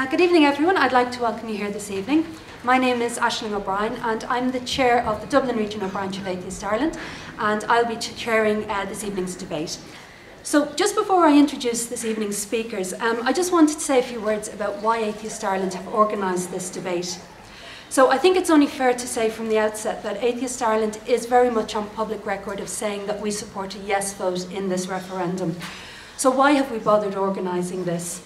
Good evening, everyone. I'd like to welcome you here this evening. My name is Ashling O'Brien, and I'm the chair of the Dublin regional branch of Atheist Ireland, and I'll be chairing this evening's debate. So, just before I introduce this evening's speakers, I just wanted to say a few words about why Atheist Ireland have organised this debate. So, I think it's only fair to say from the outset that Atheist Ireland is very much on public record of saying that we support a yes vote in this referendum. So, why have we bothered organising this?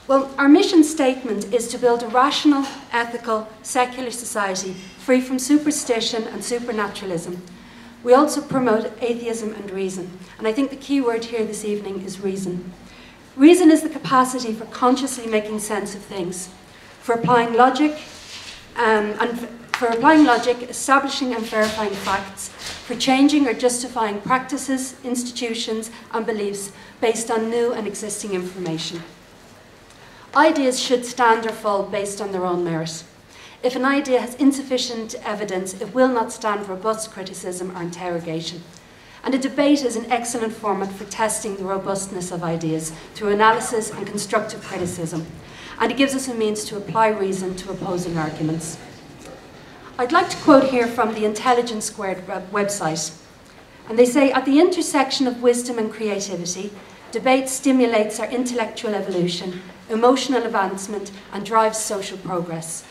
Well, our mission statement is to build a rational, ethical, secular society free from superstition and supernaturalism. We also promote atheism and reason, and I think the key word here this evening is reason. Reason is the capacity for consciously making sense of things, for applying logic, establishing and verifying facts, for changing or justifying practices, institutions, and beliefs based on new and existing information. Ideas should stand or fall based on their own merit. If an idea has insufficient evidence, it will not stand robust criticism or interrogation. And a debate is an excellent format for testing the robustness of ideas through analysis and constructive criticism. And it gives us a means to apply reason to opposing arguments. I'd like to quote here from the Intelligence Squared website. And they say, at the intersection of wisdom and creativity, debate stimulates our intellectual evolution, emotional advancement, and drives social progress.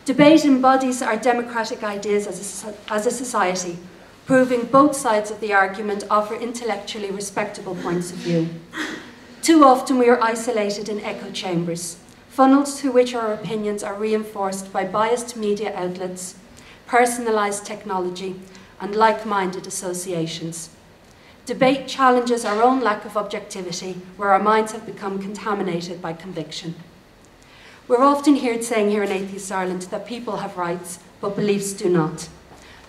Debate embodies our democratic ideas as a society, proving both sides of the argument offer intellectually respectable points of view. Too often we are isolated in echo chambers, funnels through which our opinions are reinforced by biased media outlets, personalised technology, and like-minded associations. Debate challenges our own lack of objectivity, where our minds have become contaminated by conviction. We're often heard saying here in Atheist Ireland that people have rights, but beliefs do not.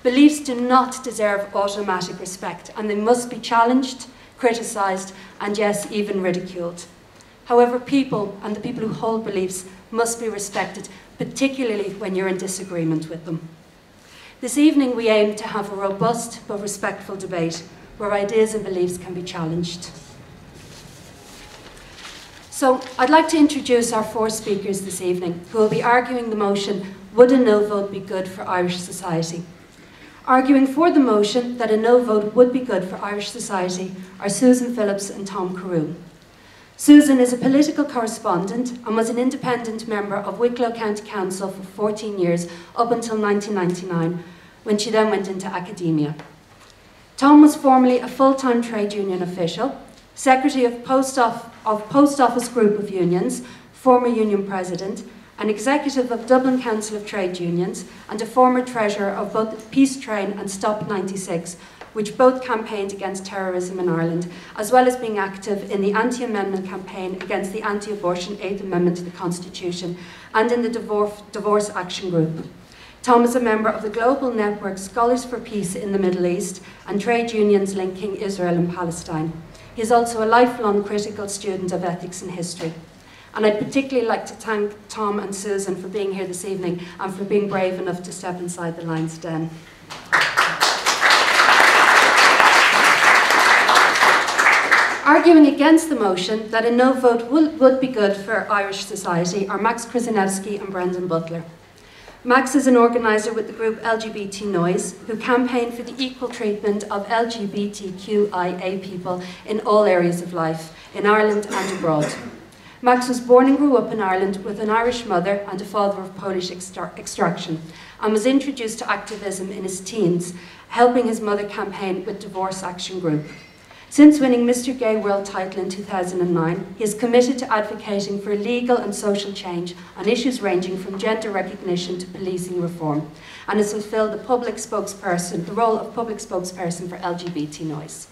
Beliefs do not deserve automatic respect, and they must be challenged, criticised, and yes, even ridiculed. However, people, and the people who hold beliefs, must be respected, particularly when you're in disagreement with them. This evening we aim to have a robust but respectful debate, where ideas and beliefs can be challenged. So I'd like to introduce our four speakers this evening, who will be arguing the motion, would a no vote be good for Irish society? Arguing for the motion that a no vote would be good for Irish society are Susan Phillips and Tom Carew. Susan is a political correspondent and was an independent member of Wicklow County Council for 14 years, up until 1999, when she then went into academia. Tom was formerly a full-time trade union official, secretary of Post Office Group of Unions, former union president, an executive of Dublin Council of Trade Unions, and a former treasurer of both Peace Train and Stop 96, which both campaigned against terrorism in Ireland, as well as being active in the anti-amendment campaign against the anti-abortion 8th Amendment to the Constitution and in the Divorce Action Group. Tom is a member of the global network Scholars for Peace in the Middle East and trade unions linking Israel and Palestine. He is also a lifelong critical student of ethics and history. And I'd particularly like to thank Tom and Susan for being here this evening and for being brave enough to step inside the lion's den. Arguing against the motion that a no vote would be good for Irish society are Max Krzyzanowski and Brendan Butler. Max is an organiser with the group LGBT Noise, who campaign for the equal treatment of LGBTQIA people in all areas of life, in Ireland and abroad. Max was born and grew up in Ireland with an Irish mother and a father of Polish extraction, and was introduced to activism in his teens, helping his mother campaign with Divorce Action Group. Since winning Mr. Gay World title in 2009, he is committed to advocating for legal and social change on issues ranging from gender recognition to policing reform, and has fulfilled the role of public spokesperson for LGBT Noise.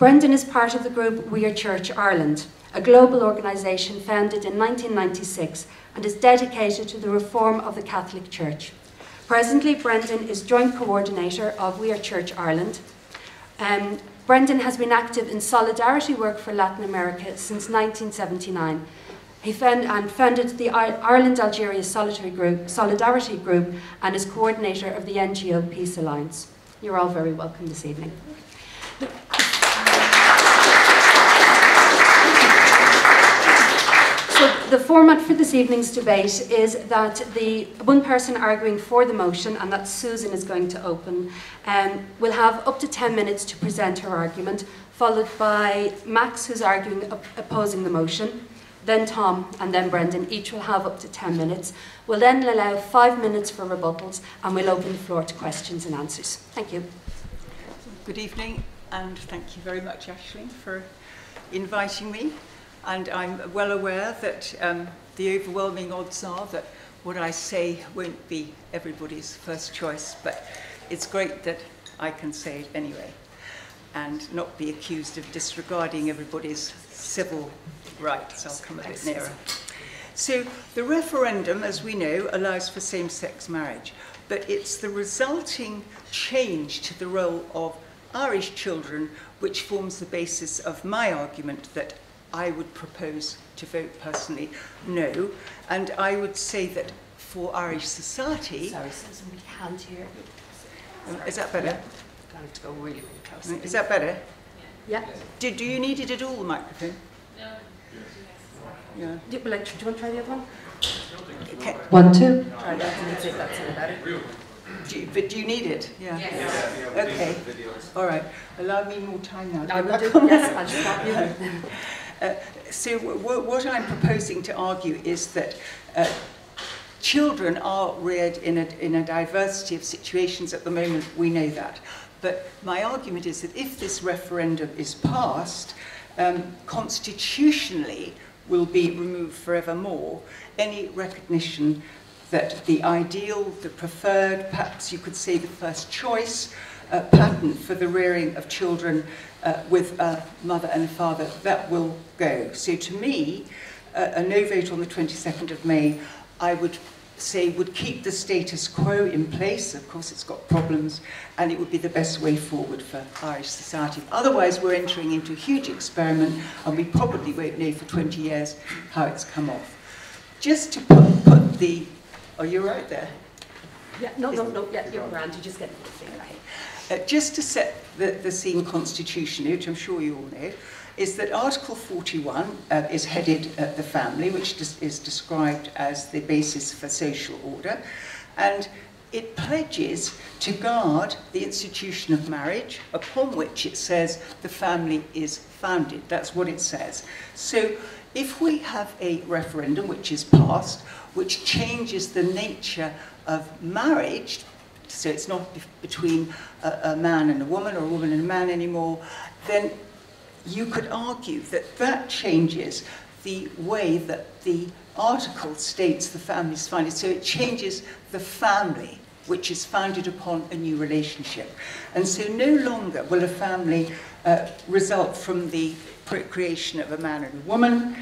Brendan is part of the group We Are Church Ireland, a global organisation founded in 1996 and is dedicated to the reform of the Catholic Church. Presently, Brendan is joint coordinator of We Are Church Ireland. Brendan has been active in solidarity work for Latin America since 1979. He founded the Ireland-Algeria Solidarity Group and is coordinator of the NGO Peace Alliance. You're all very welcome this evening. So the format for this evening's debate is that the one person arguing for the motion, and that Susan is going to open, will have up to 10 minutes to present her argument, followed by Max, who's arguing opposing the motion, then Tom, and then Brendan. Each will have up to 10 minutes. We'll then allow 5 minutes for rebuttals, and we'll open the floor to questions and answers. Thank you. Good evening, and thank you very much, Ashling, for inviting me. And I'm well aware that the overwhelming odds are that what I say won't be everybody's first choice, but it's great that I can say it anyway and not be accused of disregarding everybody's civil rights. I'll come a bit nearer. So the referendum, as we know, allows for same-sex marriage, but it's the resulting change to the role of Irish children which forms the basis of my argument that I would propose to vote personally no. And I would say that for Irish society... Sorry, Susan, we can't hear you. Is that better? Yeah. Going to go really, really close. Is that better? Yeah. Do you need it at all, the microphone? No. Yeah. Do you want to try the other one? Okay. 1, 2. Try that and see if that's any better. But do you need it? Yeah. Yes. Okay. All right. Allow me more time now. I will do. Yes, I'll just stop you. So what I'm proposing to argue is that children are reared in a diversity of situations. At the moment, we know that. But my argument is that if this referendum is passed, constitutionally will be removed forevermore any recognition that the ideal, the preferred, perhaps you could say the first choice pattern for the rearing of children with a mother and a father, that will go. So to me, a no vote on the 22nd of May, I would say would keep the status quo in place. Of course, it's got problems, and it would be the best way forward for Irish society. Otherwise, we're entering into a huge experiment, and we probably won't know for 20 years how it's come off. Just to put the... Are you right there? Yeah, no, yeah, you're grand. You just get the thing right. Just to set the scene constitutionally, which I'm sure you all know, is that Article 41 is headed the family, which is described as the basis for social order, and it pledges to guard the institution of marriage, upon which it says the family is founded. That's what it says. So if we have a referendum which is passed, which changes the nature of marriage, so it's not between a man and a woman or a woman and a man anymore, then you could argue that that changes the way that the article states the family is founded. So it changes the family, which is founded upon a new relationship. And so no longer will a family result from the procreation of a man and a woman,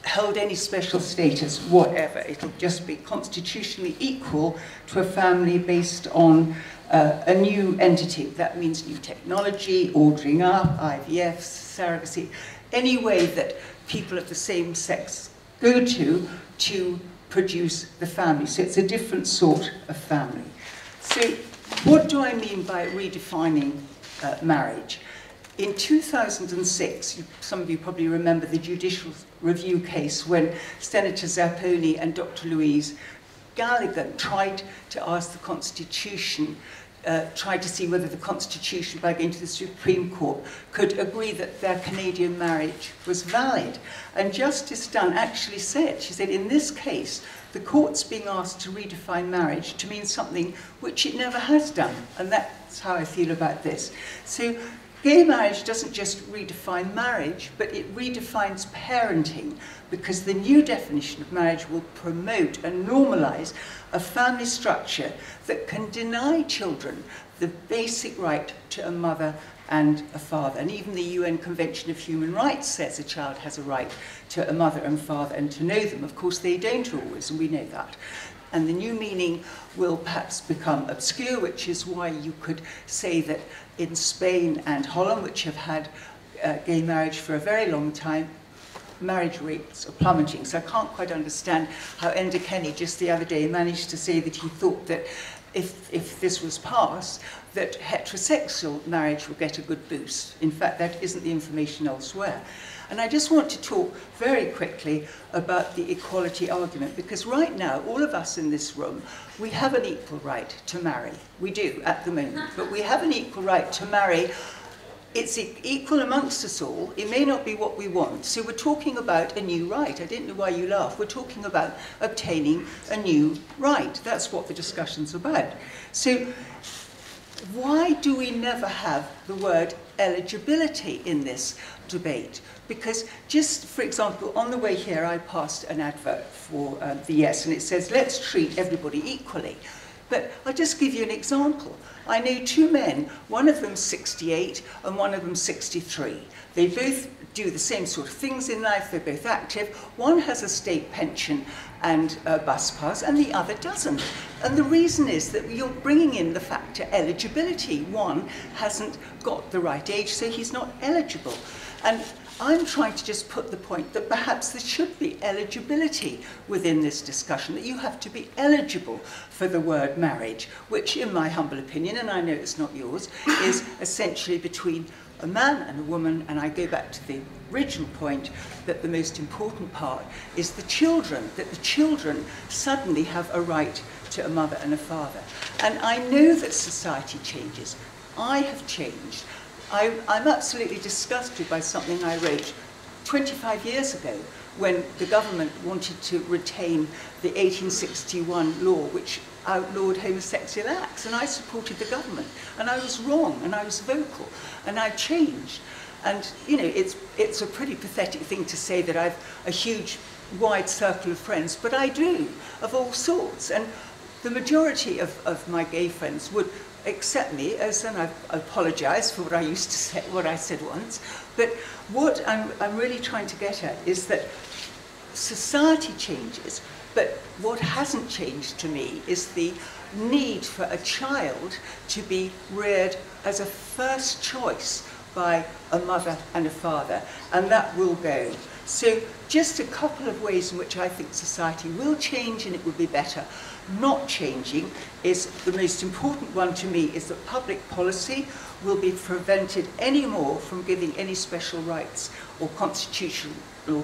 held any special status, whatever. It'll just be constitutionally equal to a family based on a new entity. That means new technology, ordering up, IVF, surrogacy, any way that people of the same sex go to produce the family. So it's a different sort of family. So what do I mean by redefining marriage? In 2006, some of you probably remember the judicial review case when Senator Zapponi and Dr. Louise Galligan tried to ask the Constitution, tried to see whether the Constitution, by going to the Supreme Court, could agree that their Canadian marriage was valid. And Justice Dunn actually said, she said, in this case, the court's being asked to redefine marriage to mean something which it never has done. And that's how I feel about this. So gay marriage doesn't just redefine marriage, but it redefines parenting, because the new definition of marriage will promote and normalize a family structure that can deny children the basic right to a mother and a father. And even the UN Convention of Human Rights says a child has a right to a mother and father and to know them. Of course, they don't always, and we know that. And the new meaning will perhaps become obscure, which is why you could say that in Spain and Holland, which have had gay marriage for a very long time, marriage rates are plummeting. So I can't quite understand how Enda Kenny just the other day managed to say that he thought that if this was passed, that heterosexual marriage will get a good boost. In fact, that isn't the information elsewhere. And I just want to talk very quickly about the equality argument, because right now, all of us in this room, we have an equal right to marry. We do at the moment, but we have an equal right to marry. It's equal amongst us all. It may not be what we want. So we're talking about a new right. I didn't know why you laughed. We're talking about obtaining a new right. That's what the discussion's about. So why do we never have the word eligibility in this debate? Because just, for example, on the way here, I passed an advert for the Yes, and it says, let's treat everybody equally. But I'll just give you an example. I know two men, one of them's 68 and one of them's 63. They both do the same sort of things in life, they're both active. One has a state pension and a bus pass, and the other doesn't. And the reason is that you're bringing in the factor eligibility. One hasn't got the right age, so he's not eligible. And I'm trying to just put the point that perhaps there should be eligibility within this discussion, that you have to be eligible for the word marriage, which in my humble opinion, and I know it's not yours, is essentially between a man and a woman. And I go back to the original point that the most important part is the children, that the children suddenly have a right to a mother and a father. And I know that society changes. I have changed. I'm absolutely disgusted by something I wrote 25 years ago when the government wanted to retain the 1861 law which outlawed homosexual acts, and I supported the government, and I was wrong, and I was vocal, and I've changed. And you know, it's a pretty pathetic thing to say that I've a huge wide circle of friends, but I do, of all sorts, and the majority of my gay friends would accept me as, and I apologise for what I used to say, what I said once, but what I'm really trying to get at is that society changes, but what hasn't changed to me is the need for a child to be reared as a first choice by a mother and a father, and that will go. So just a couple of ways in which I think society will change and it will be better. Not changing is the most important one to me, is that public policy will be prevented any more from giving any special rights or constitutional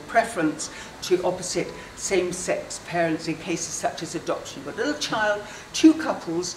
preference to opposite same-sex parents in cases such as adoption. But a little child, two couples,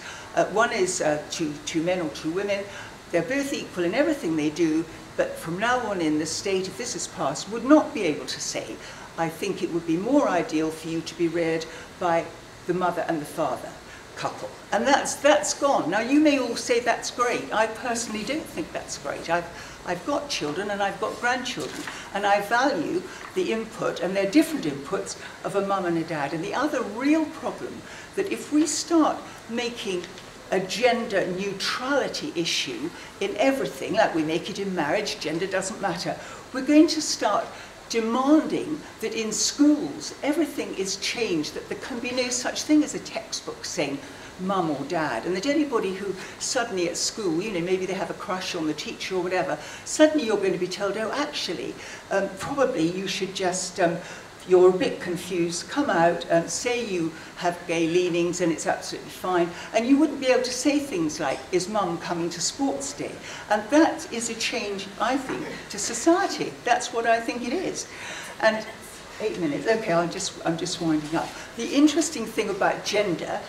one is two men or two women, they're both equal in everything they do, but from now on in, the state, if this is passed, would not be able to say, I think it would be more ideal for you to be reared by the mother and the father couple. And that's gone. Now, you may all say that's great. I personally don't think that's great. I've got children and I've got grandchildren, and I value the input, and they're different inputs, of a mum and a dad. And the other real problem, that if we start making a gender neutrality issue in everything, like we make it in marriage, gender doesn't matter, we're going to start demanding that in schools everything is changed, that there can be no such thing as a textbook saying mum or dad, and that anybody who suddenly at school, you know, maybe they have a crush on the teacher or whatever, suddenly you're going to be told, oh, actually, probably you should just, you're a bit confused, come out and say you have gay leanings and it's absolutely fine. And you wouldn't be able to say things like, is mum coming to sports day? And that is a change, I think, to society. That's what I think it is. And 8 minutes, okay, I'm just winding up. The interesting thing about gender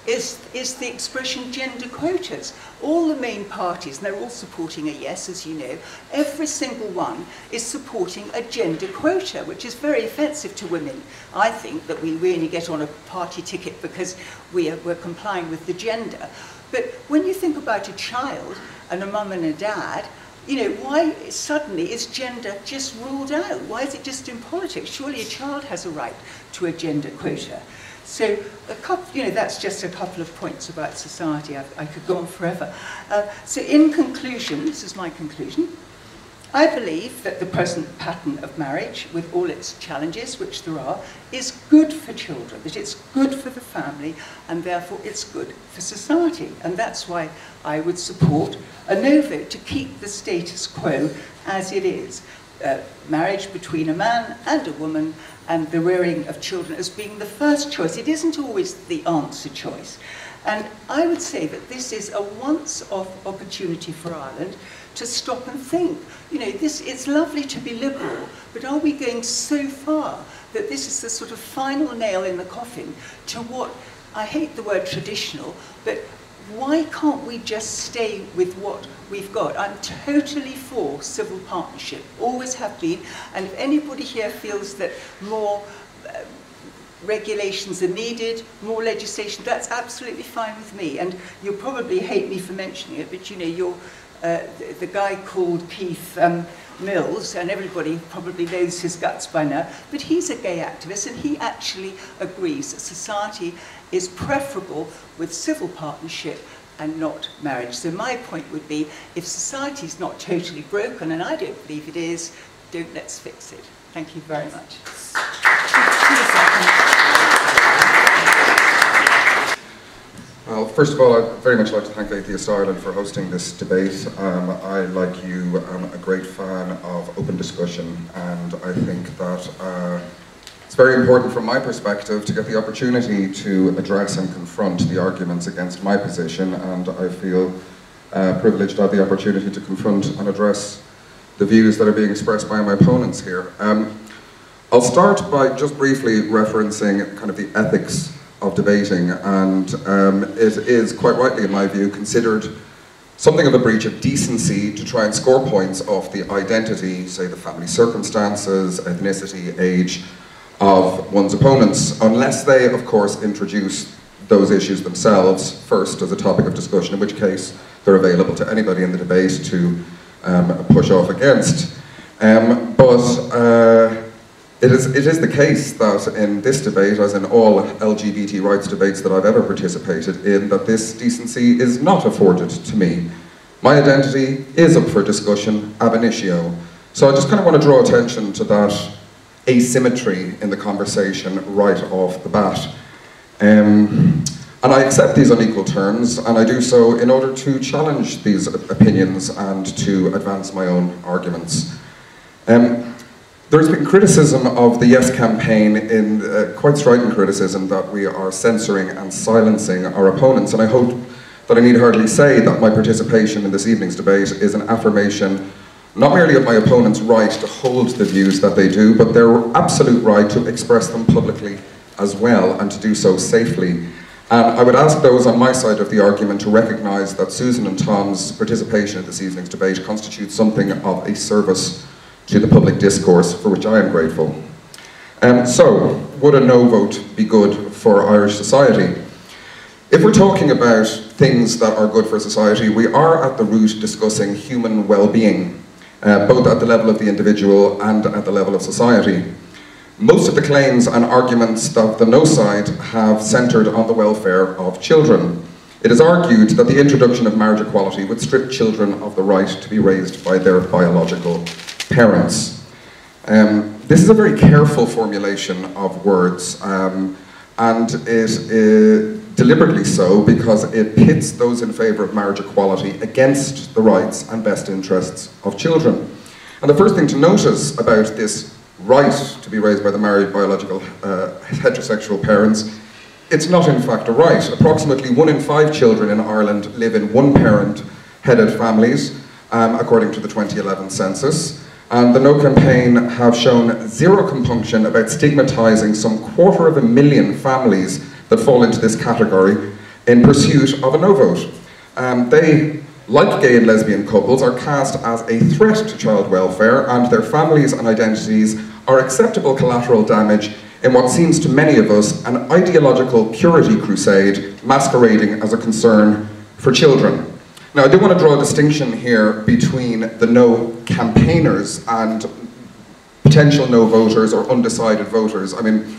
is the expression gender quotas. All the main parties, and they're all supporting a yes, as you know, every single one is supporting a gender quota, which is very offensive to women. I think that we only get on a party ticket because we're complying with the gender. But when you think about a child and a mum and a dad, you know, why suddenly is gender just ruled out? Why is it just in politics? Surely a child has a right to a gender quota. So, you know, that's just a couple of points about society. I could go on forever. So in conclusion, this is my conclusion, I believe that the present pattern of marriage, with all its challenges, which there are, is good for children, that it's good for the family, and therefore it's good for society. And that's why I would support a no vote to keep the status quo as it is. marriage between a man and a woman and the rearing of children as being the first choice. It isn't always the answer choice. And I would say that this is a once-off opportunity for Ireland to stop and think. You know, it's lovely to be liberal, but are we going so far that this is the sort of final nail in the coffin to what, I hate the word traditional, but why can't we just stay with what we've got? I'm totally for civil partnership, always have been, and if anybody here feels that more regulations are needed, more legislation, that's absolutely fine with me. And you'll probably hate me for mentioning it, but you know, you're the guy called Keith Mills, and everybody probably knows his guts by now, but he's a gay activist, and he actually agrees that society is preferable with civil partnership and not marriage. So my point would be, if society is not totally broken, and I don't believe it is, let's fix it. Thank you very much. Well, first of all, I'd very much like to thank Atheist Ireland for hosting this debate. I, like you, am a great fan of open discussion, and I think that it's very important from my perspective to get the opportunity to address and confront the arguments against my position, and I feel privileged to have the opportunity to confront and address the views that are being expressed by my opponents here. I'll start by just briefly referencing kind of the ethics of debating, and it is quite rightly, in my view, considered something of a breach of decency to try and score points off the identity, say the family circumstances, ethnicity, age of one's opponents, unless they, of course, introduce those issues themselves first as a topic of discussion, in which case they're available to anybody in the debate to push off against. It is the case that in this debate, as in all LGBT rights debates that I've ever participated in, that this decency is not afforded to me. My identity is up for discussion ab initio. So I just kind of want to draw attention to that asymmetry in the conversation right off the bat. And I accept these unequal terms, and I do so in order to challenge these opinions and to advance my own arguments. There's been criticism of the Yes campaign, in quite striking criticism, that we are censoring and silencing our opponents, and I hope that I need hardly say that my participation in this evening's debate is an affirmation not merely of my opponent's right to hold the views that they do, but their absolute right to express them publicly as well, and to do so safely. And I would ask those on my side of the argument to recognise that Susan and Tom's participation in this evening's debate constitutes something of a service to the public discourse, for which I am grateful. So, would a no vote be good for Irish society? If we're talking about things that are good for society, we are at the root discussing human well-being, both at the level of the individual and at the level of society. Most of the claims and arguments that the no side have centred on the welfare of children. It is argued that the introduction of marriage equality would strip children of the right to be raised by their biological parents. This is a very careful formulation of words, and it is deliberately so because it pits those in favour of marriage equality against the rights and best interests of children. And the first thing to notice about this right to be raised by the married biological heterosexual parents, it's not in fact a right. Approximately 1 in 5 children in Ireland live in one-parent-headed families, according to the 2011 census. And the No campaign have shown zero compunction about stigmatising some 250,000 families that fall into this category in pursuit of a no vote. They, like gay and lesbian couples, are cast as a threat to child welfare, and their families and identities are acceptable collateral damage in what seems to many of us an ideological purity crusade masquerading as a concern for children. Now, I do want to draw a distinction here between the no campaigners and potential no voters or undecided voters. I mean,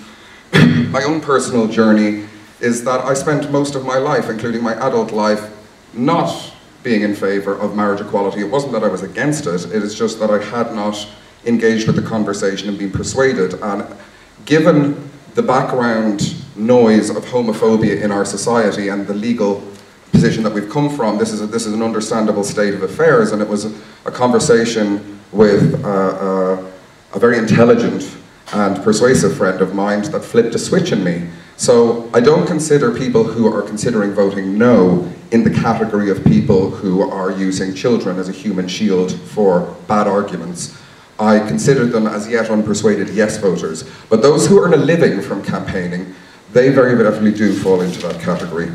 my own personal journey is that I spent most of my life, including my adult life, not being in favour of marriage equality. It wasn't that I was against it, it is just that I had not engaged with the conversation and been persuaded. And given the background noise of homophobia in our society and the legal position that we've come from, this is an understandable state of affairs, and it was a conversation with a very intelligent and persuasive friend of mine that flipped a switch in me. So I don't consider people who are considering voting no in the category of people who are using children as a human shield for bad arguments. I consider them as yet unpersuaded yes voters. But those who earn a living from campaigning, they very definitely do fall into that category.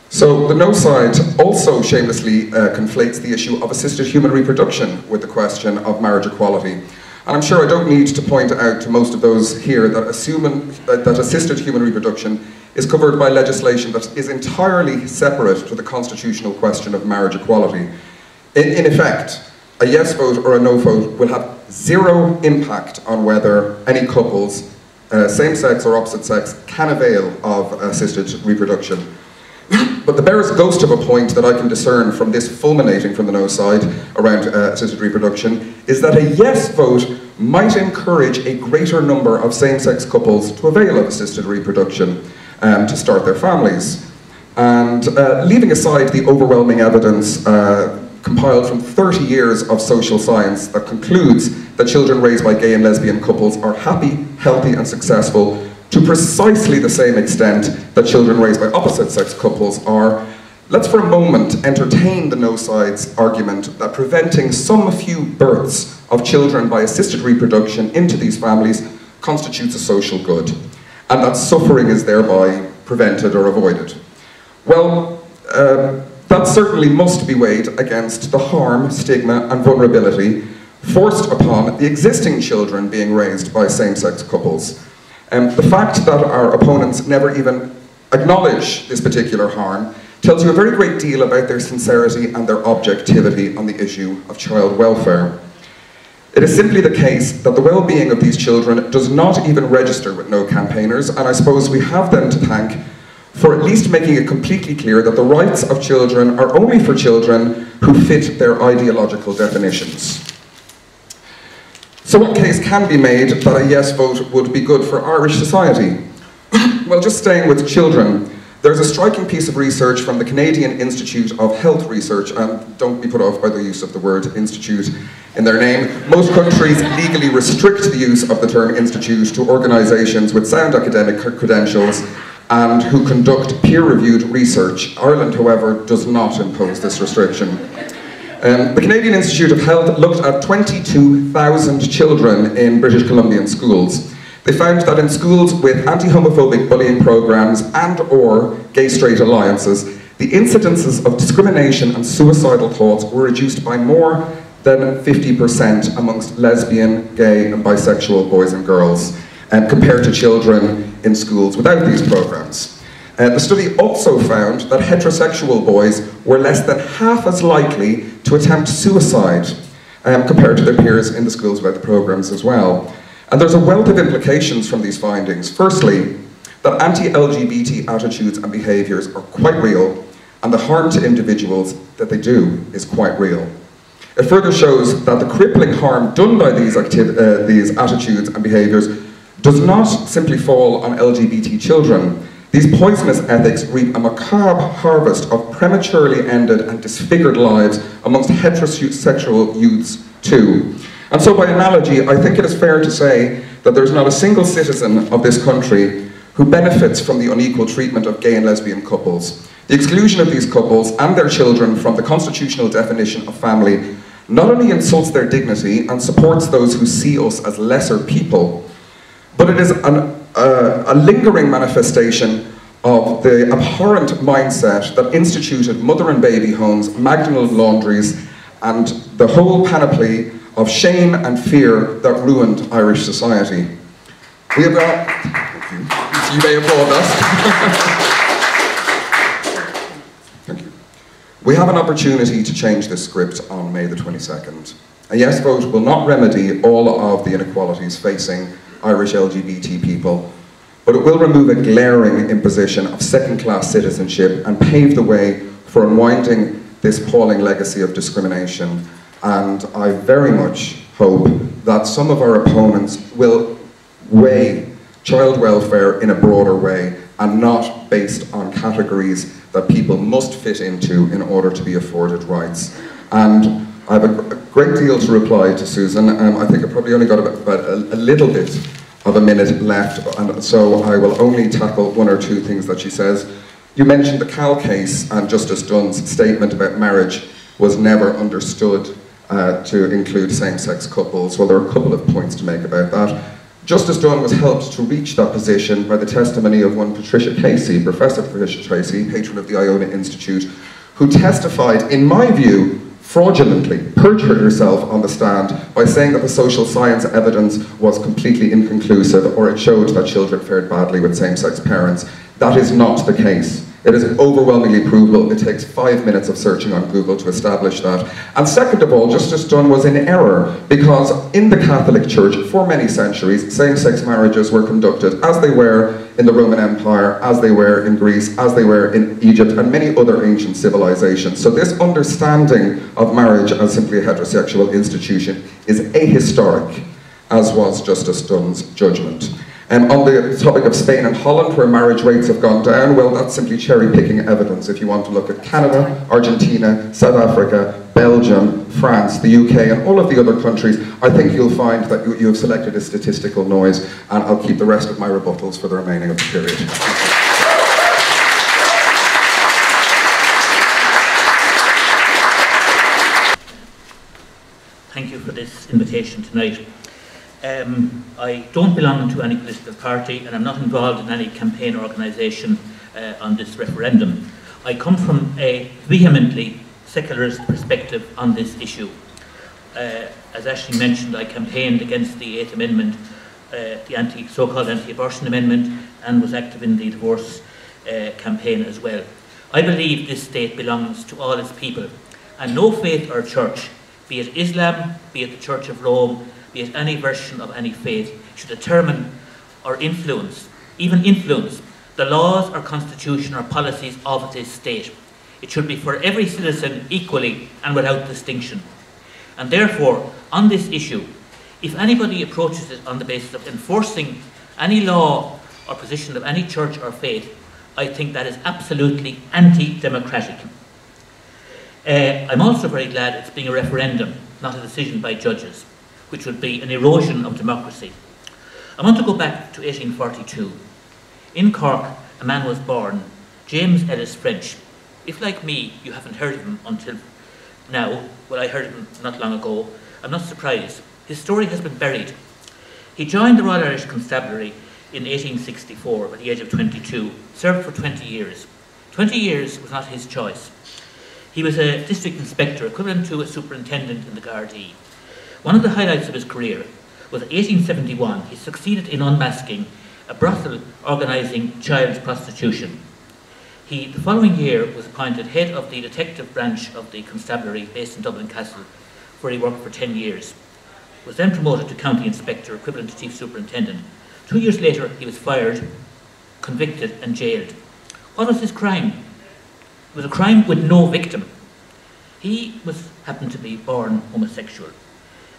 So the no side also shamelessly conflates the issue of assisted human reproduction with the question of marriage equality. And I'm sure I don't need to point out to most of those here that that assisted human reproduction is covered by legislation that is entirely separate to the constitutional question of marriage equality. In effect, a yes vote or a no vote will have zero impact on whether any couples, same-sex or opposite-sex, can avail of assisted reproduction. But the barest ghost of a point that I can discern from this fulminating from the no side around assisted reproduction is that a yes vote might encourage a greater number of same-sex couples to avail of assisted reproduction to start their families. And leaving aside the overwhelming evidence compiled from 30 years of social science that concludes that children raised by gay and lesbian couples are happy, healthy and successful to precisely the same extent that children raised by opposite-sex couples are, let's for a moment entertain the no side's argument that preventing some few births of children by assisted reproduction into these families constitutes a social good, and that suffering is thereby prevented or avoided. Well, that certainly must be weighed against the harm, stigma and vulnerability forced upon the existing children being raised by same-sex couples. The fact that our opponents never even acknowledge this particular harm tells you a very great deal about their sincerity and their objectivity on the issue of child welfare. It is simply the case that the well-being of these children does not even register with no campaigners, and I suppose we have them to thank for at least making it completely clear that the rights of children are only for children who fit their ideological definitions. So what case can be made that a yes vote would be good for Irish society? Well, just staying with children, there's a striking piece of research from the Canadian Institute of Health Research, and don't be put off by the use of the word institute in their name. Most countries legally restrict the use of the term institute to organisations with sound academic credentials and who conduct peer-reviewed research. Ireland, however, does not impose this restriction. The Canadian Institute of Health looked at 22,000 children in British Columbian schools. They found that in schools with anti-homophobic bullying programs and/or gay-straight alliances, the incidences of discrimination and suicidal thoughts were reduced by more than 50% amongst lesbian, gay and bisexual boys and girls, compared to children in schools without these programs. The study also found that heterosexual boys were less than half as likely to attempt suicide compared to their peers in the schools without the programs as well. And there's a wealth of implications from these findings. Firstly, that anti-LGBT attitudes and behaviours are quite real, and the harm to individuals that they do is quite real. It further shows that the crippling harm done by these attitudes and behaviours does not simply fall on LGBT children. These poisonous ethics reap a macabre harvest of prematurely ended and disfigured lives amongst heterosexual youths too. And so by analogy, I think it is fair to say that there's not a single citizen of this country who benefits from the unequal treatment of gay and lesbian couples. The exclusion of these couples and their children from the constitutional definition of family not only insults their dignity and supports those who see us as lesser people, but it is a lingering manifestation of the abhorrent mindset that instituted mother and baby homes, McDonald's laundries, and the whole panoply of shame and fear that ruined Irish society. We have thank you. You may applaud us. Thank you. We have an opportunity to change this script on May the 22nd. A yes vote will not remedy all of the inequalities facing Irish LGBT people, but it will remove a glaring imposition of second-class citizenship and pave the way for unwinding this appalling legacy of discrimination. And I very much hope that some of our opponents will weigh child welfare in a broader way and not based on categories that people must fit into in order to be afforded rights. And I have a great deal to reply to Susan. I think I probably only got about a little bit of a minute left, and so I will only tackle one or two things that she says. You mentioned the Cal case, and Justice Dunn's statement about marriage was never understood to include same-sex couples. Well, there are a couple of points to make about that. Justice Dunn was helped to reach that position by the testimony of one Patricia Casey, Professor Patricia Casey, patron of the Iona Institute, who testified, in my view, fraudulently, perjured herself on the stand by saying that the social science evidence was completely inconclusive, or it showed that children fared badly with same-sex parents. That is not the case. It is overwhelmingly provable. It takes 5 minutes of searching on Google to establish that. And second of all, Justice Dunn was in error, because in the Catholic Church, for many centuries, same-sex marriages were conducted as they were in the Roman Empire, as they were in Greece, as they were in Egypt, and many other ancient civilizations. So this understanding of marriage as simply a heterosexual institution is ahistoric, as was Justice Dunn's judgment. On the topic of Spain and Holland, where marriage rates have gone down, well, that's simply cherry-picking evidence. If you want to look at Canada, Argentina, South Africa, Belgium, France, the UK, and all of the other countries, I think you'll find that you have selected a statistical noise, and I'll keep the rest of my rebuttals for the remaining of the period. Thank you for this invitation tonight. I don't belong to any political party, and I'm not involved in any campaign organisation on this referendum. I come from a vehemently secularist perspective on this issue. As Ashling mentioned, I campaigned against the 8th Amendment, the so-called anti-abortion amendment, and was active in the divorce campaign as well. I believe this state belongs to all its people, and no faith or church, be it Islam, be it the Church of Rome, be it any version of any faith, should determine or influence, even influence, the laws or constitution or policies of this state. It should be for every citizen equally and without distinction. And therefore, on this issue, if anybody approaches it on the basis of enforcing any law or position of any church or faith, I think that is absolutely anti-democratic. I'm also very glad it's being a referendum, not a decision by judges, which would be an erosion of democracy. I want to go back to 1842. In Cork, a man was born, James Ellis French. If, like me, you haven't heard of him until now, well, I heard of him not long ago, I'm not surprised. His story has been buried. He joined the Royal Irish Constabulary in 1864 at the age of 22, served for 20 years. 20 years was not his choice. He was a district inspector, equivalent to a superintendent in the Gardaí. One of the highlights of his career was in 1871, he succeeded in unmasking a brothel organising child prostitution. The following year was appointed head of the detective branch of the constabulary based in Dublin Castle, where he worked for 10 years. Was then promoted to county inspector, equivalent to chief superintendent. 2 years later, he was fired, convicted and jailed. What was his crime? It was a crime with no victim. He happened to be born homosexual.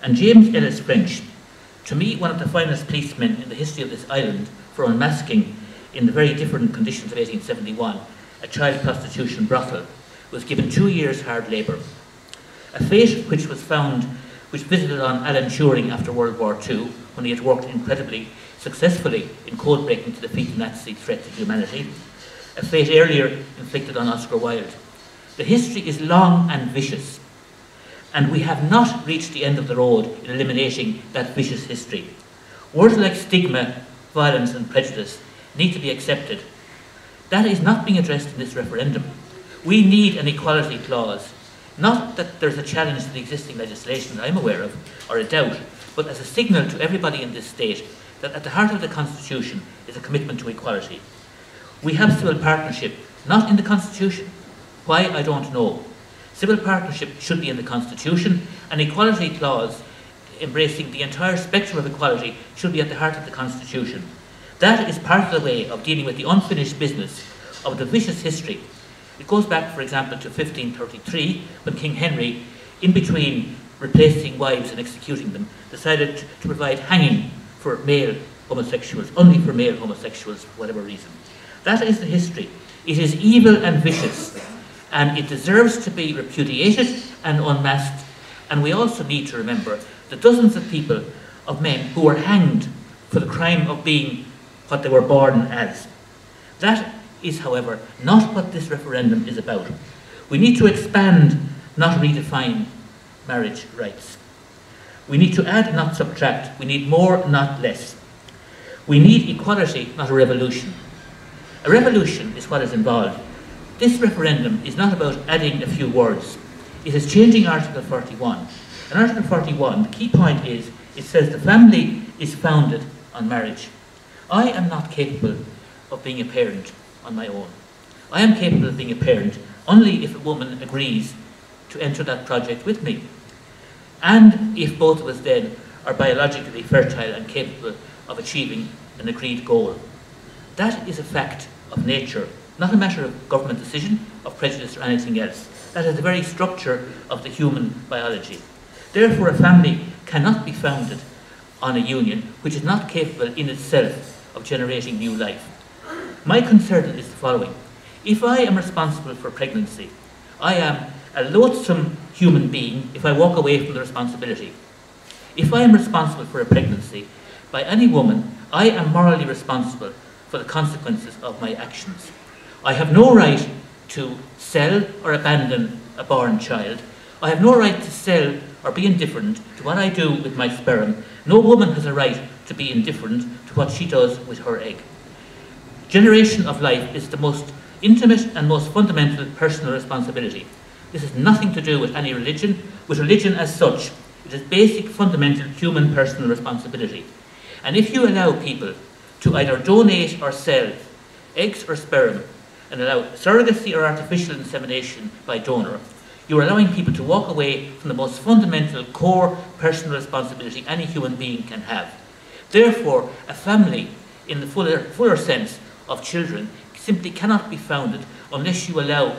And James Ellis French, to me one of the finest policemen in the history of this island, for unmasking in the very different conditions of 1871 a child prostitution brothel, was given 2 years hard labour. A fate which visited on Alan Turing after World War II, when he had worked incredibly successfully in code breaking to defeat the Nazi threat to humanity. A fate earlier inflicted on Oscar Wilde. The history is long and vicious, and we have not reached the end of the road in eliminating that vicious history. Words like stigma, violence and prejudice need to be accepted. That is not being addressed in this referendum. We need an equality clause. Not that there's a challenge to the existing legislation that I'm aware of, or a doubt, but as a signal to everybody in this state that at the heart of the Constitution is a commitment to equality. We have civil partnership, not in the Constitution. Why, I don't know. Civil partnership should be in the Constitution. An equality clause embracing the entire spectrum of equality should be at the heart of the Constitution. That is part of the way of dealing with the unfinished business of the vicious history. It goes back, for example, to 1533, when King Henry, in between replacing wives and executing them, decided to provide hanging for male homosexuals, only for male homosexuals, for whatever reason. That is the history. It is evil and vicious, and it deserves to be repudiated and unmasked. And we also need to remember the dozens of people, of men, who were hanged for the crime of being what they were born as. That is, however, not what this referendum is about. We need to expand, not redefine, marriage rights. We need to add, not subtract. We need more, not less. We need equality, not a revolution. A revolution is what is involved. This referendum is not about adding a few words. It is changing Article 41. And Article 41, the key point is, it says the family is founded on marriage. I am not capable of being a parent on my own. I am capable of being a parent only if a woman agrees to enter that project with me. And if both of us then are biologically fertile and capable of achieving an agreed goal. That is a fact of nature, not a matter of government decision, of prejudice or anything else. That is the very structure of the human biology. Therefore, a family cannot be founded on a union which is not capable in itself of generating new life. My concern is the following. If I am responsible for pregnancy, I am a loathsome human being if I walk away from the responsibility. If I am responsible for a pregnancy by any woman, I am morally responsible for the consequences of my actions. I have no right to sell or abandon a born child. I have no right to sell or be indifferent to what I do with my sperm. No woman has a right to be indifferent to what she does with her egg. Generation of life is the most intimate and most fundamental personal responsibility. This has nothing to do with any religion, with religion as such. It is basic, fundamental human personal responsibility. And if you allow people to either donate or sell eggs or sperm, and allow surrogacy or artificial insemination by donor, you are allowing people to walk away from the most fundamental core personal responsibility any human being can have. Therefore, a family, in the fuller sense of children, simply cannot be founded unless you allow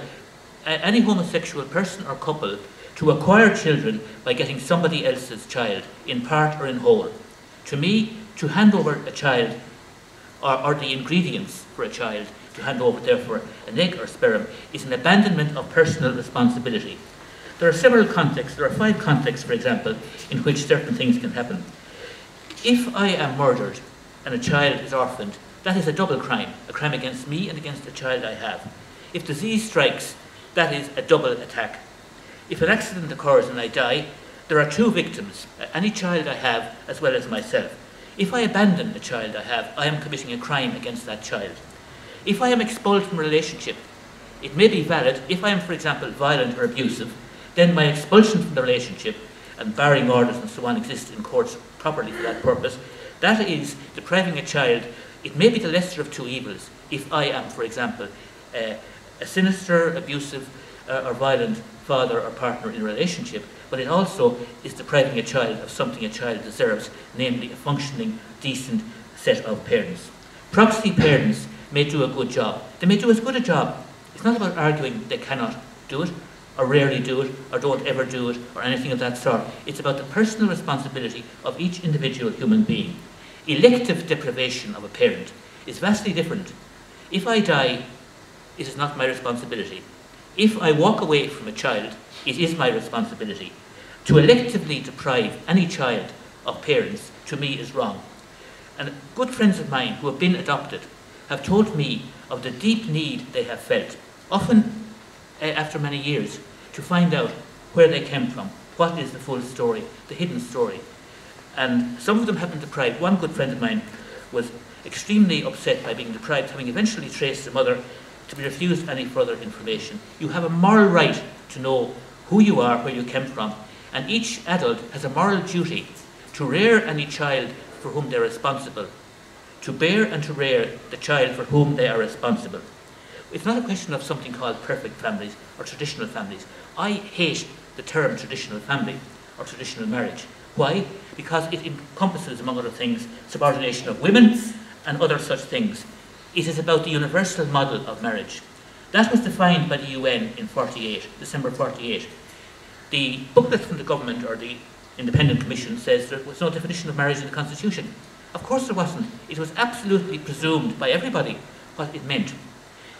any homosexual person or couple to acquire children by getting somebody else's child, in part or in whole. To me, to hand over a child, or the ingredients for a child, to hand over, therefore, an egg or sperm, is an abandonment of personal responsibility. There are several contexts, there are 5 contexts, for example, in which certain things can happen. If I am murdered and a child is orphaned, that is a double crime, a crime against me and against the child I have. If disease strikes, that is a double attack. If an accident occurs and I die, there are 2 victims, any child I have as well as myself. If I abandon a child I have, I am committing a crime against that child. If I am expelled from a relationship, it may be valid. If I am, for example, violent or abusive, then my expulsion from the relationship, and barring orders and so on exist in courts properly for that purpose, that is depriving a child. It may be the lesser of 2 evils if I am, for example, a sinister, abusive or violent father or partner in a relationship, but it also is depriving a child of something a child deserves, namely a functioning, decent set of parents. Proxy parents may do a good job. They may do as good a job. It's not about arguing they cannot do it, or rarely do it, or don't ever do it, or anything of that sort. It's about the personal responsibility of each individual human being. Elective deprivation of a parent is vastly different. If I die, it is not my responsibility. If I walk away from a child, it is my responsibility. To electively deprive any child of parents, to me, is wrong. And good friends of mine who have been adopted have told me of the deep need they have felt, often after many years, to find out where they came from, what is the full story, the hidden story. And some of them have been deprived. One good friend of mine was extremely upset by being deprived, having eventually traced the mother, to be refused any further information. You have a moral right to know who you are, where you came from, and each adult has a moral duty to rear any child for whom they are responsible, to bear and to rear the child for whom they are responsible. It's not a question of something called perfect families or traditional families. I hate the term traditional family or traditional marriage. Why? Because it encompasses, among other things, subordination of women and other such things. It is about the universal model of marriage. That was defined by the UN in December 48. The booklet from the government, or the Independent Commission, says there was no definition of marriage in the Constitution. Of course there wasn't. It was absolutely presumed by everybody what it meant.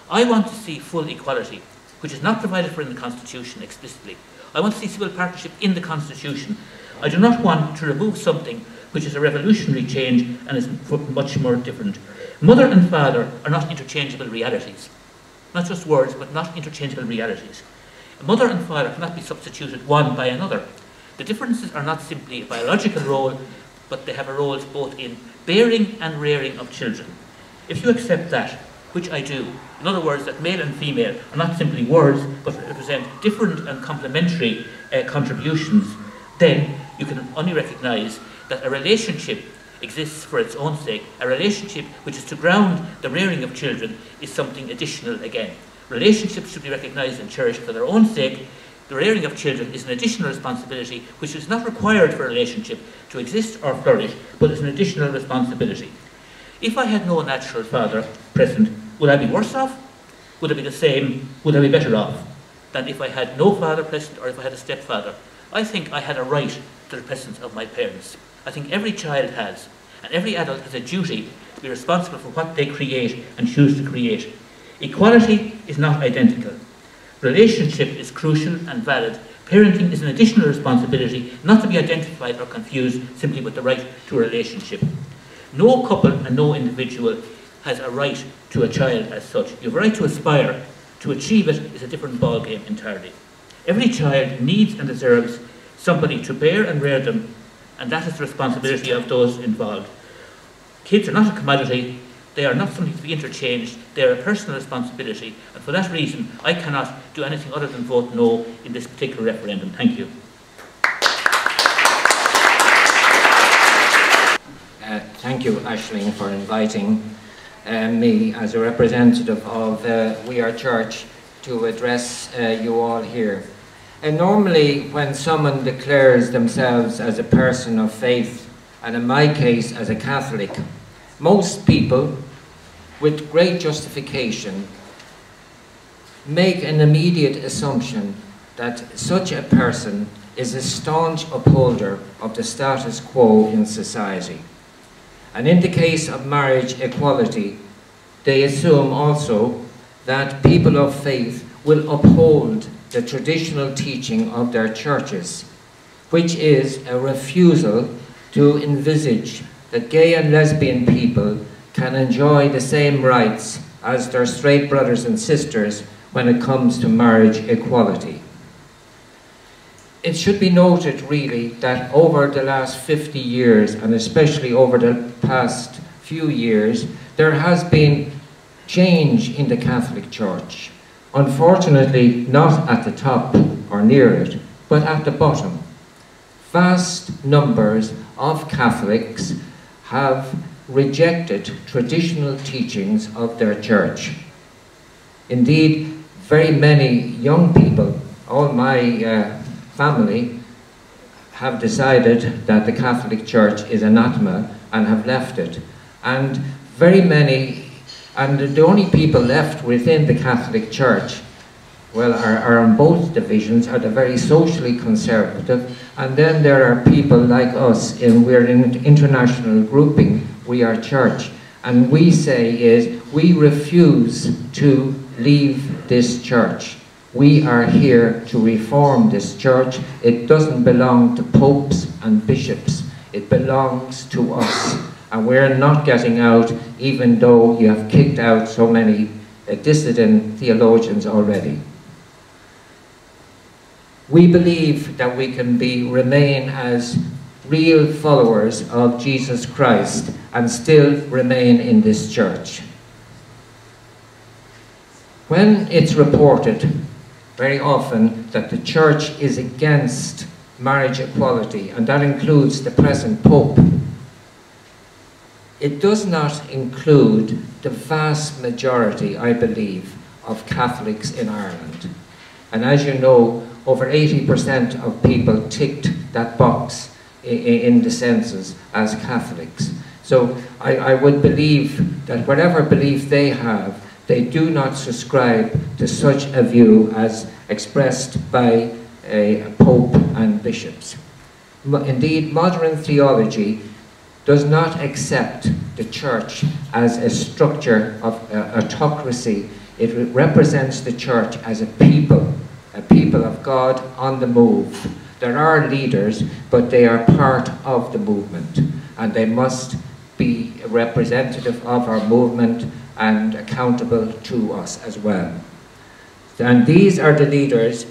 I want to see full equality, which is not provided for in the Constitution explicitly. I want to see civil partnership in the Constitution. I do not want to remove something which is a revolutionary change and is much more different. Mother and father are not interchangeable realities. Not just words, but not interchangeable realities. Mother and father cannot be substituted one by another. The differences are not simply a biological role, but they have a role both in bearing and rearing of children. If you accept that, which I do, in other words, that male and female are not simply words, but represent different and complementary contributions, then you can only recognise that a relationship exists for its own sake. A relationship which is to ground the rearing of children is something additional again. Relationships should be recognised and cherished for their own sake. The rearing of children is an additional responsibility which is not required for a relationship to exist or flourish, but is an additional responsibility. If I had no natural father present, would I be worse off? Would I be the same? Would I be better off than if I had no father present or if I had a stepfather? I think I had a right to the presence of my parents. I think every child has, and every adult has a duty to be responsible for what they create and choose to create. Equality is not identical. Relationship is crucial and valid. Parenting is an additional responsibility, not to be identified or confused simply with the right to a relationship. No couple and no individual has a right to a child as such. You have a right to aspire. To achieve it is a different ballgame entirely. Every child needs and deserves somebody to bear and rear them, and that is the responsibility of those involved. Kids are not a commodity. They are not something to be interchanged. They are a personal responsibility, and for that reason I cannot do anything other than vote no in this particular referendum. Thank you. Thank you, Ashling, for inviting me as a representative of We Are Church to address you all here. And normally when someone declares themselves as a person of faith, and in my case as a Catholic, most people with great justification make an immediate assumption that such a person is a staunch upholder of the status quo in society. And in the case of marriage equality, they assume also that people of faith will uphold the traditional teaching of their churches, which is a refusal to envisage that gay and lesbian people can enjoy the same rights as their straight brothers and sisters when it comes to marriage equality. It should be noted really that over the last 50 years, and especially over the past few years, there has been change in the Catholic Church. Unfortunately, not at the top or near it, but at the bottom. Vast numbers of Catholics have rejected traditional teachings of their church. Indeed, very many young people, all my family, have decided that the Catholic Church is anathema and have left it. And very many, and the only people left within the Catholic Church, well, are on both divisions, are the very socially conservative, and then there are people like us, we're in an international grouping, We Are Church, and we say is, we refuse to leave this church. We are here to reform this church. It doesn't belong to popes and bishops. It belongs to us. And we're not getting out, even though you have kicked out so many dissident theologians already. We believe that we can remain as real followers of Jesus Christ and still remain in this church. When it's reported very often that the church is against marriage equality, and that includes the present Pope, it does not include the vast majority, I believe, of Catholics in Ireland. And as you know, over 80% of people ticked that box in the census as Catholics. So I would believe that whatever belief they have, they do not subscribe to such a view as expressed by a Pope and bishops. Indeed, modern theology does not accept the church as a structure of autocracy. It represents the church as a people a people of God on the move. There are leaders, but they are part of the movement, and they must be representative of our movement and accountable to us as well. And these are the leaders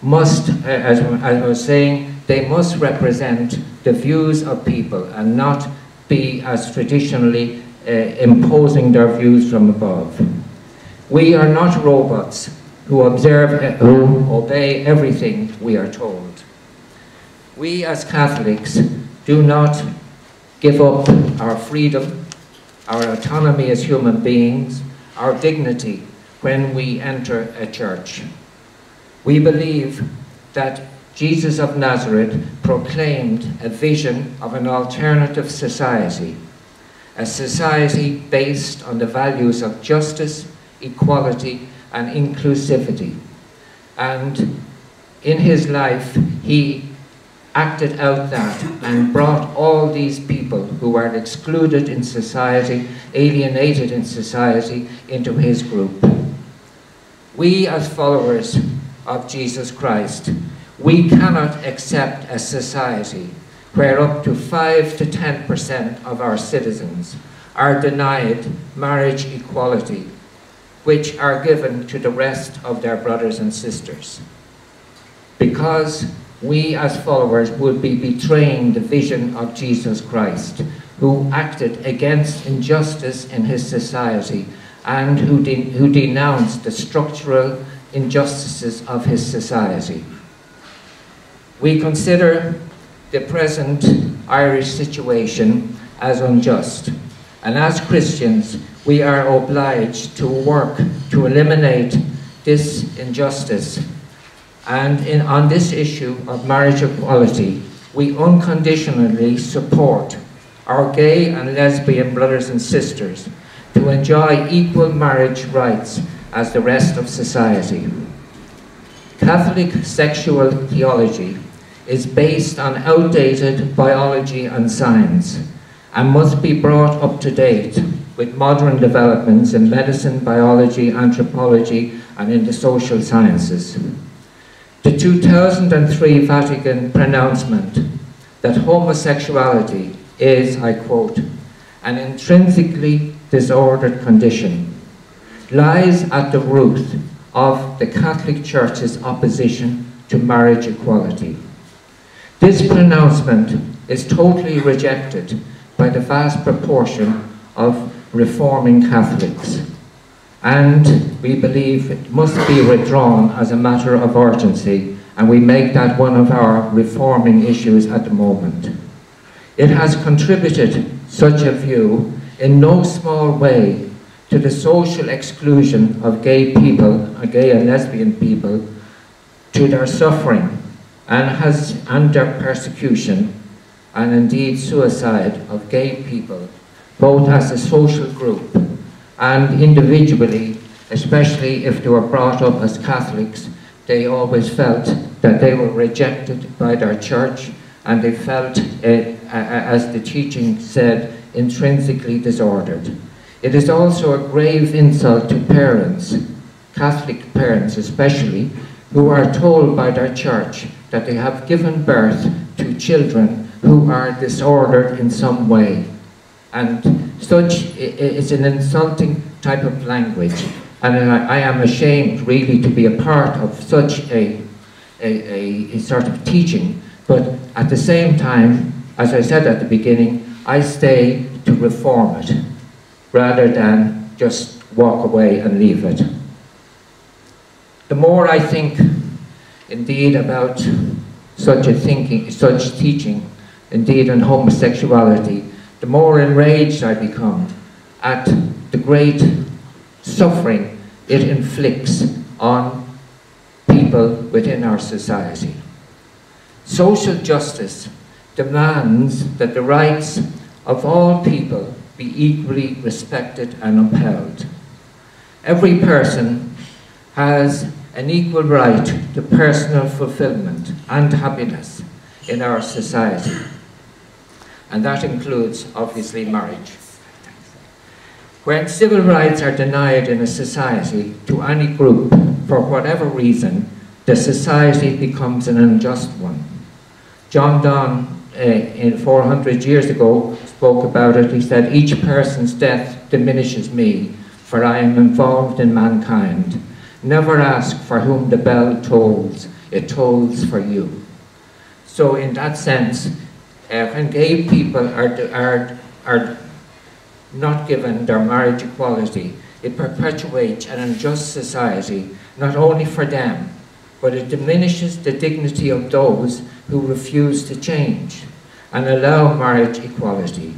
must, as I was saying, they must represent the views of people and not be as traditionally imposing their views from above. We are not robots who who obey everything we are told. We as Catholics do not give up our freedom, our autonomy as human beings, our dignity when we enter a church. We believe that Jesus of Nazareth proclaimed a vision of an alternative society, a society based on the values of justice, equality, and inclusivity. And in his life, he acted out that and brought all these people who were excluded in society, alienated in society, into his group. We as followers of Jesus Christ, we cannot accept a society where up to 5 to 10% of our citizens are denied marriage equality, which are given to the rest of their brothers and sisters. Because we as followers would be betraying the vision of Jesus Christ, who acted against injustice in his society and who denounced the structural injustices of his society. We consider the present Irish situation as unjust, and as Christians we are obliged to work to eliminate this injustice. And on this issue of marriage equality, we unconditionally support our gay and lesbian brothers and sisters to enjoy equal marriage rights as the rest of society. Catholic sexual theology is based on outdated biology and science and must be brought up to date with modern developments in medicine, biology, anthropology, and in the social sciences. The 2003 Vatican pronouncement that homosexuality is, I quote, an intrinsically disordered condition, lies at the root of the Catholic Church's opposition to marriage equality. This pronouncement is totally rejected by the vast proportion of reforming Catholics, and we believe it must be withdrawn as a matter of urgency, and we make that one of our reforming issues at the moment. It has contributed, such a view, in no small way to the social exclusion of gay people, gay and lesbian people, to their suffering and their persecution, and indeed suicide of gay people, both as a social group and individually, especially if they were brought up as Catholics. They always felt that they were rejected by their church, and they felt, as the teaching said, intrinsically disordered. It is also a grave insult to parents, Catholic parents especially, who are told by their church that they have given birth to children who are disordered in some way. And such is an insulting type of language. And I am ashamed really to be a part of such a sort of teaching. But at the same time, as I said at the beginning, I stay to reform it rather than just walk away and leave it. The more I think indeed about such teaching, indeed on homosexuality, the more enraged I become at the great suffering it inflicts on people within our society. Social justice demands that the rights of all people be equally respected and upheld. Every person has an equal right to personal fulfillment and happiness in our society, and that includes, obviously, marriage. When civil rights are denied in a society to any group for whatever reason, the society becomes an unjust one. John Donne, in 400 years ago, spoke about it. He said, "Each person's death diminishes me, for I am involved in mankind. Never ask for whom the bell tolls, it tolls for you." So in that sense, when gay people are not given their marriage equality, it perpetuates an unjust society, not only for them, but it diminishes the dignity of those who refuse to change and allow marriage equality.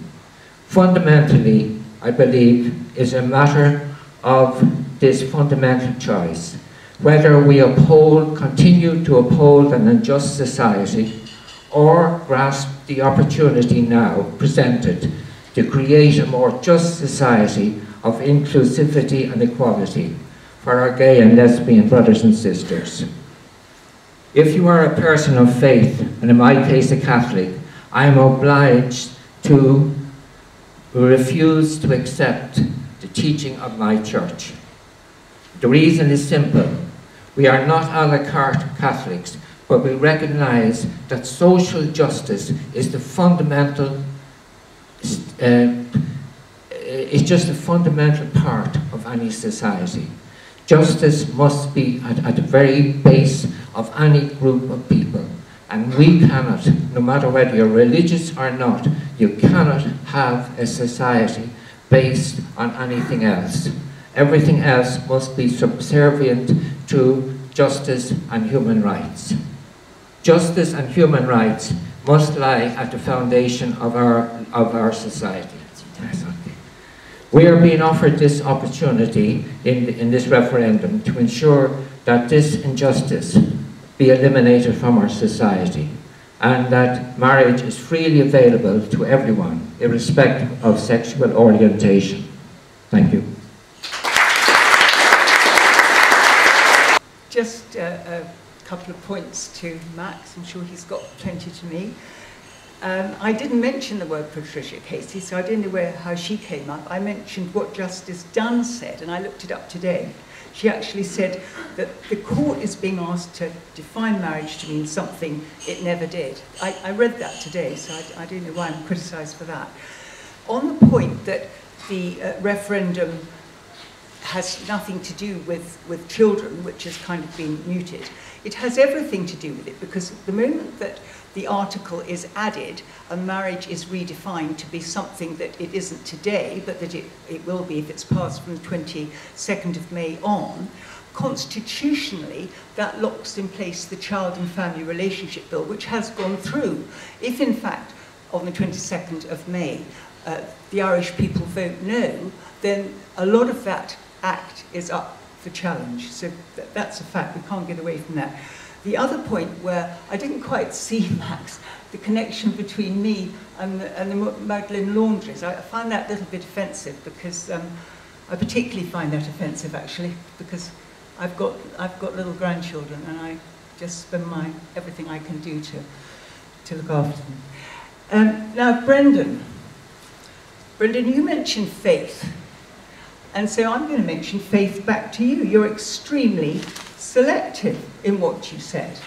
Fundamentally, I believe, is a matter of this fundamental choice, whether we continue to uphold an unjust society, or grasp the opportunity now presented to create a more just society of inclusivity and equality for our gay and lesbian brothers and sisters. If you are a person of faith, and in my case a Catholic, I am obliged to refuse to accept the teaching of my church. The reason is simple. We are not a la carte Catholics, but we recognize that social justice is the fundamental, it's just a fundamental part of any society. Justice must be at the very base of any group of people. And we cannot, no matter whether you're religious or not, you cannot have a society based on anything else. Everything else must be subservient to justice and human rights. Justice and human rights must lie at the foundation of our society. We are being offered this opportunity in this referendum to ensure that this injustice be eliminated from our society, and that marriage is freely available to everyone, irrespective of sexual orientation. Thank you. Just a couple of points to Max. I'm sure he's got plenty to me. I didn't mention the word Patricia Casey, so I didn't know how she came up. I mentioned what Justice Dunn said, and I looked it up today. She actually said that the court is being asked to define marriage to mean something it never did. I read that today, so I don't know why I'm criticised for that. On the point that the referendum has nothing to do with children, which has kind of been muted, it has everything to do with it, because the moment that the article is added and marriage is redefined to be something that it isn't today, but that it will be if it's passed from the 22nd of May on, constitutionally that locks in place the Child and Family Relationship Bill, which has gone through. If in fact on the 22nd of May the Irish people vote no, then a lot of that act is up for challenge. So that's a fact, we can't get away from that. The other point where I didn't quite see, Max, the connection between me and the Magdalen laundries, I find that a little bit offensive, because I particularly find that offensive actually, because I've got little grandchildren and I just spend everything I can do to look after them. Now Brendan, you mentioned faith, and so I'm going to mention faith back to you. You're extremely selective in what you said,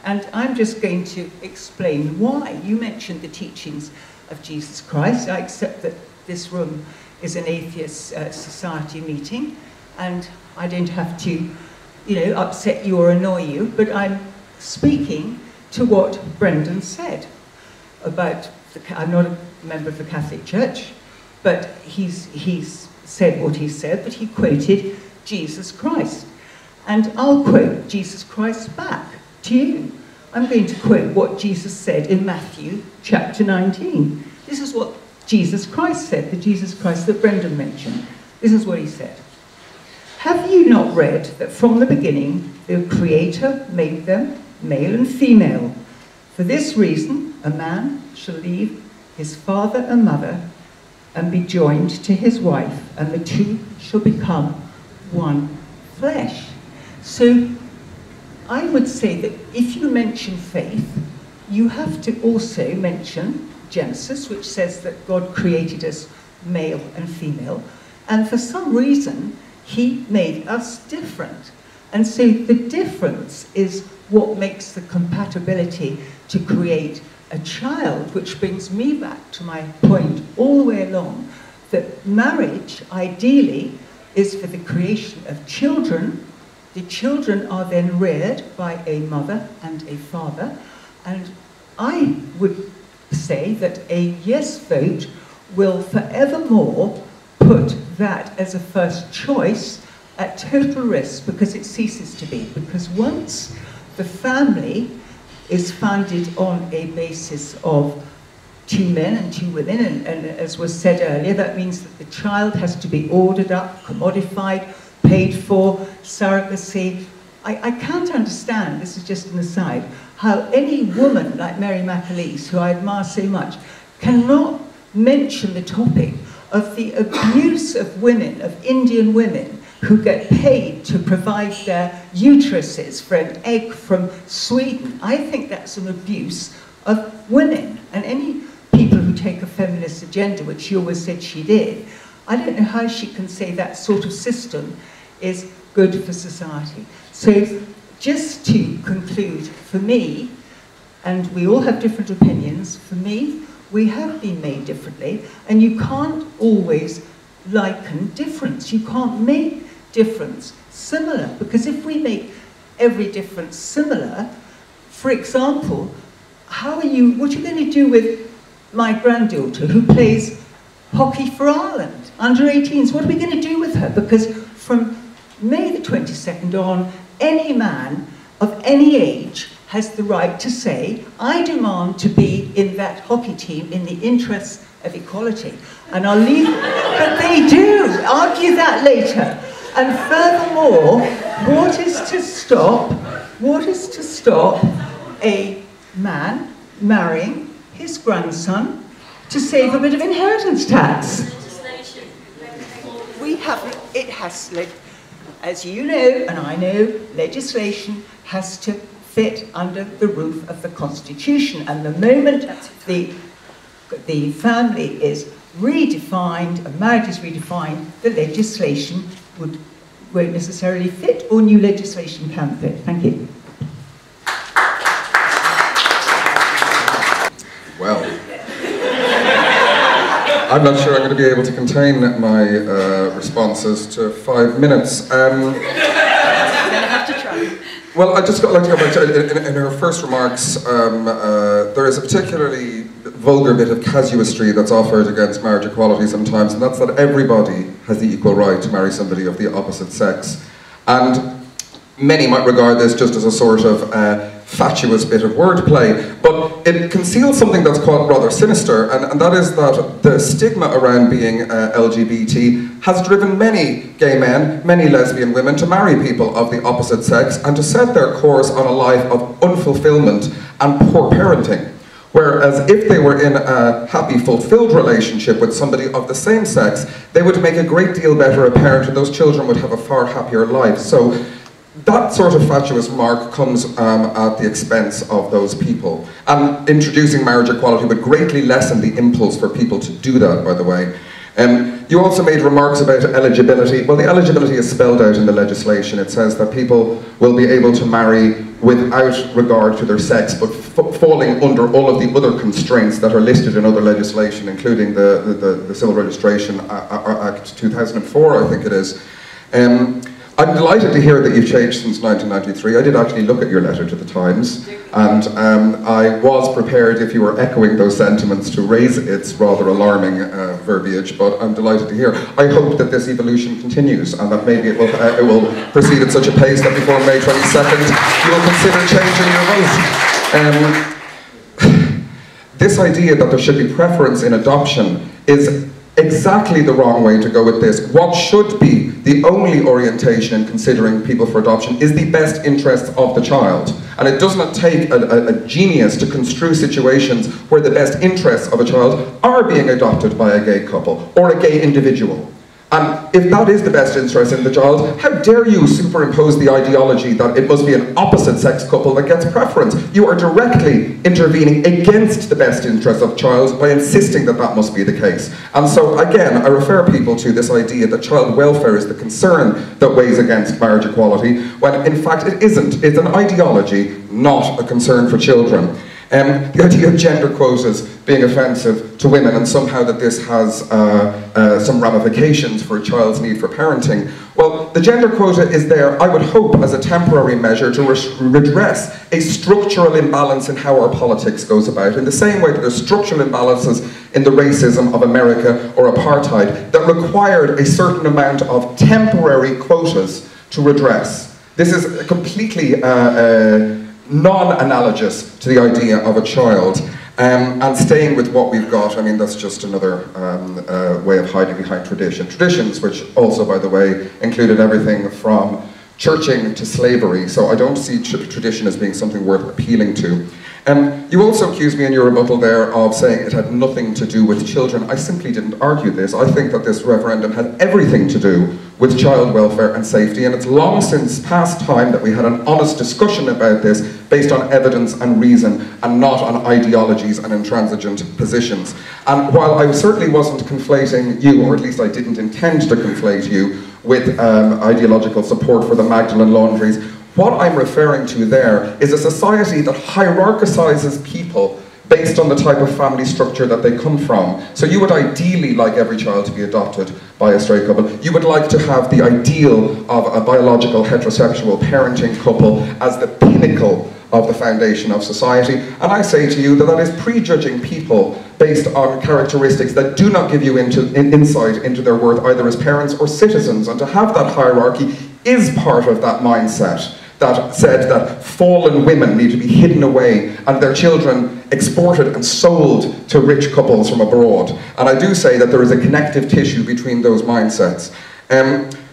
and I'm just going to explain why. You mentioned the teachings of Jesus Christ. I accept that this room is an atheist society meeting, and I don't have to, upset you or annoy you, but I'm speaking to what Brendan said about I'm not a member of the Catholic Church, but he's said what he said, but he quoted Jesus Christ. And I'll quote Jesus Christ back to you. I'm going to quote what Jesus said in Matthew chapter 19. This is what Jesus Christ said, the Jesus Christ that Brendan mentioned. This is what he said. Have you not read that from the beginning the Creator made them male and female? For this reason a man shall leave his father and mother and be joined to his wife, and the two shall become one flesh. So I would say that if you mention faith, you have to also mention Genesis, which says that God created us male and female, And for some reason, he made us different. And so the difference is what makes the compatibility to create a child, which brings me back to my point all the way along, that marriage, ideally, is for the creation of children. The children are then reared by a mother and a father, and I would say that a yes vote will forevermore put that as a first choice at total risk, because it ceases to be. Because once the family is founded on a basis of 2 men and 2 women, and as was said earlier, that means that the child has to be ordered up, commodified, paid for, surrogacy. I can't understand, this is just an aside, how any woman like Mary McAleese, who I admire so much, cannot mention the topic of the abuse of women, of Indian women, who get paid to provide their uteruses for an egg from Sweden. I think that's an abuse of women. And any people who take a feminist agenda, which she always said she did, I don't know how she can say that sort of system is good for society. So just to conclude, for me, and we all have different opinions, for me, we have been made differently, and you can't always liken difference. You can't make difference similar, because if we make every difference similar, for example, what are you going to do with my granddaughter who plays hockey for Ireland, under 18s? What are we going to do with her? Because from May the 22nd on, any man of any age has the right to say, I demand to be in that hockey team in the interests of equality. And I'll leave, but they do, argue that later. And furthermore, what is to stop a man marrying his grandson to save a bit of inheritance tax? It has, as you know, and I know, legislation has to fit under the roof of the Constitution. And the moment the family is redefined, a marriage is redefined, the legislation won't necessarily fit, or new legislation can fit. Thank you. Well, I'm not sure I'm going to be able to contain my responses to 5 minutes. You're going to have to try. Well, I'd just like to go back to, in her first remarks, there is a particularly vulgar bit of casuistry that's offered against marriage equality sometimes, and that's that everybody has the equal right to marry somebody of the opposite sex. And many might regard this just as a sort of fatuous bit of wordplay, but it conceals something that's quite rather sinister, and that is that the stigma around being LGBT has driven many gay men, many lesbian women to marry people of the opposite sex and to set their course on a life of unfulfillment and poor parenting. Whereas if they were in a happy, fulfilled relationship with somebody of the same sex, they would make a great deal better a parent, and those children would have a far happier life. So that sort of fatuous remark comes at the expense of those people. And introducing marriage equality would greatly lessen the impulse for people to do that, by the way. You also made remarks about eligibility. Well, the eligibility is spelled out in the legislation. It says that people will be able to marry without regard to their sex, but falling under all of the other constraints that are listed in other legislation, including the Civil Registration Act 2004, I think it is. I'm delighted to hear that you've changed since 1993. I did actually look at your letter to the Times, and I was prepared, if you were echoing those sentiments, to raise its rather alarming verbiage, but I'm delighted to hear. I hope that this evolution continues, and that maybe it will proceed at such a pace that before May 22nd you will consider changing your vote. This idea that there should be preference in adoption is exactly the wrong way to go with this. What should be the only orientation in considering people for adoption is the best interests of the child. And it does not take a genius to construe situations where the best interests of a child are being adopted by a gay couple or a gay individual. And if that is the best interest in the child, how dare you superimpose the ideology that it must be an opposite-sex couple that gets preference? You are directly intervening against the best interest of the child by insisting that that must be the case. And so, again, I refer people to this idea that child welfare is the concern that weighs against marriage equality, when in fact it isn't. It's an ideology, not a concern for children. The idea of gender quotas being offensive to women, and somehow that this has some ramifications for a child's need for parenting. Well, the gender quota is there, I would hope, as a temporary measure to redress a structural imbalance in how our politics goes about, in the same way that there's structural imbalances in the racism of America or apartheid that required a certain amount of temporary quotas to redress. This is completely non-analogous to the idea of a child. And staying with what we've got, I mean, that's just another way of hiding behind tradition. Traditions, which also, by the way, included everything from churching to slavery, so I don't see tradition as being something worth appealing to. You also accused me in your rebuttal there of saying it had nothing to do with children. I simply didn't argue this. I think that this referendum had everything to do with child welfare and safety, and it's long since past time that we had an honest discussion about this based on evidence and reason and not on ideologies and intransigent positions. And while I certainly wasn't conflating you, or at least I didn't intend to conflate you, with ideological support for the Magdalen laundries, what I'm referring to there is a society that hierarchizes people based on the type of family structure that they come from. So you would ideally like every child to be adopted by a straight couple. You would like to have the ideal of a biological heterosexual parenting couple as the pinnacle of the foundation of society. And I say to you that that is prejudging people based on characteristics that do not give you insight into their worth either as parents or citizens. And to have that hierarchy is part of that mindset that said that fallen women need to be hidden away and their children exported and sold to rich couples from abroad. And I do say that there is a connective tissue between those mindsets.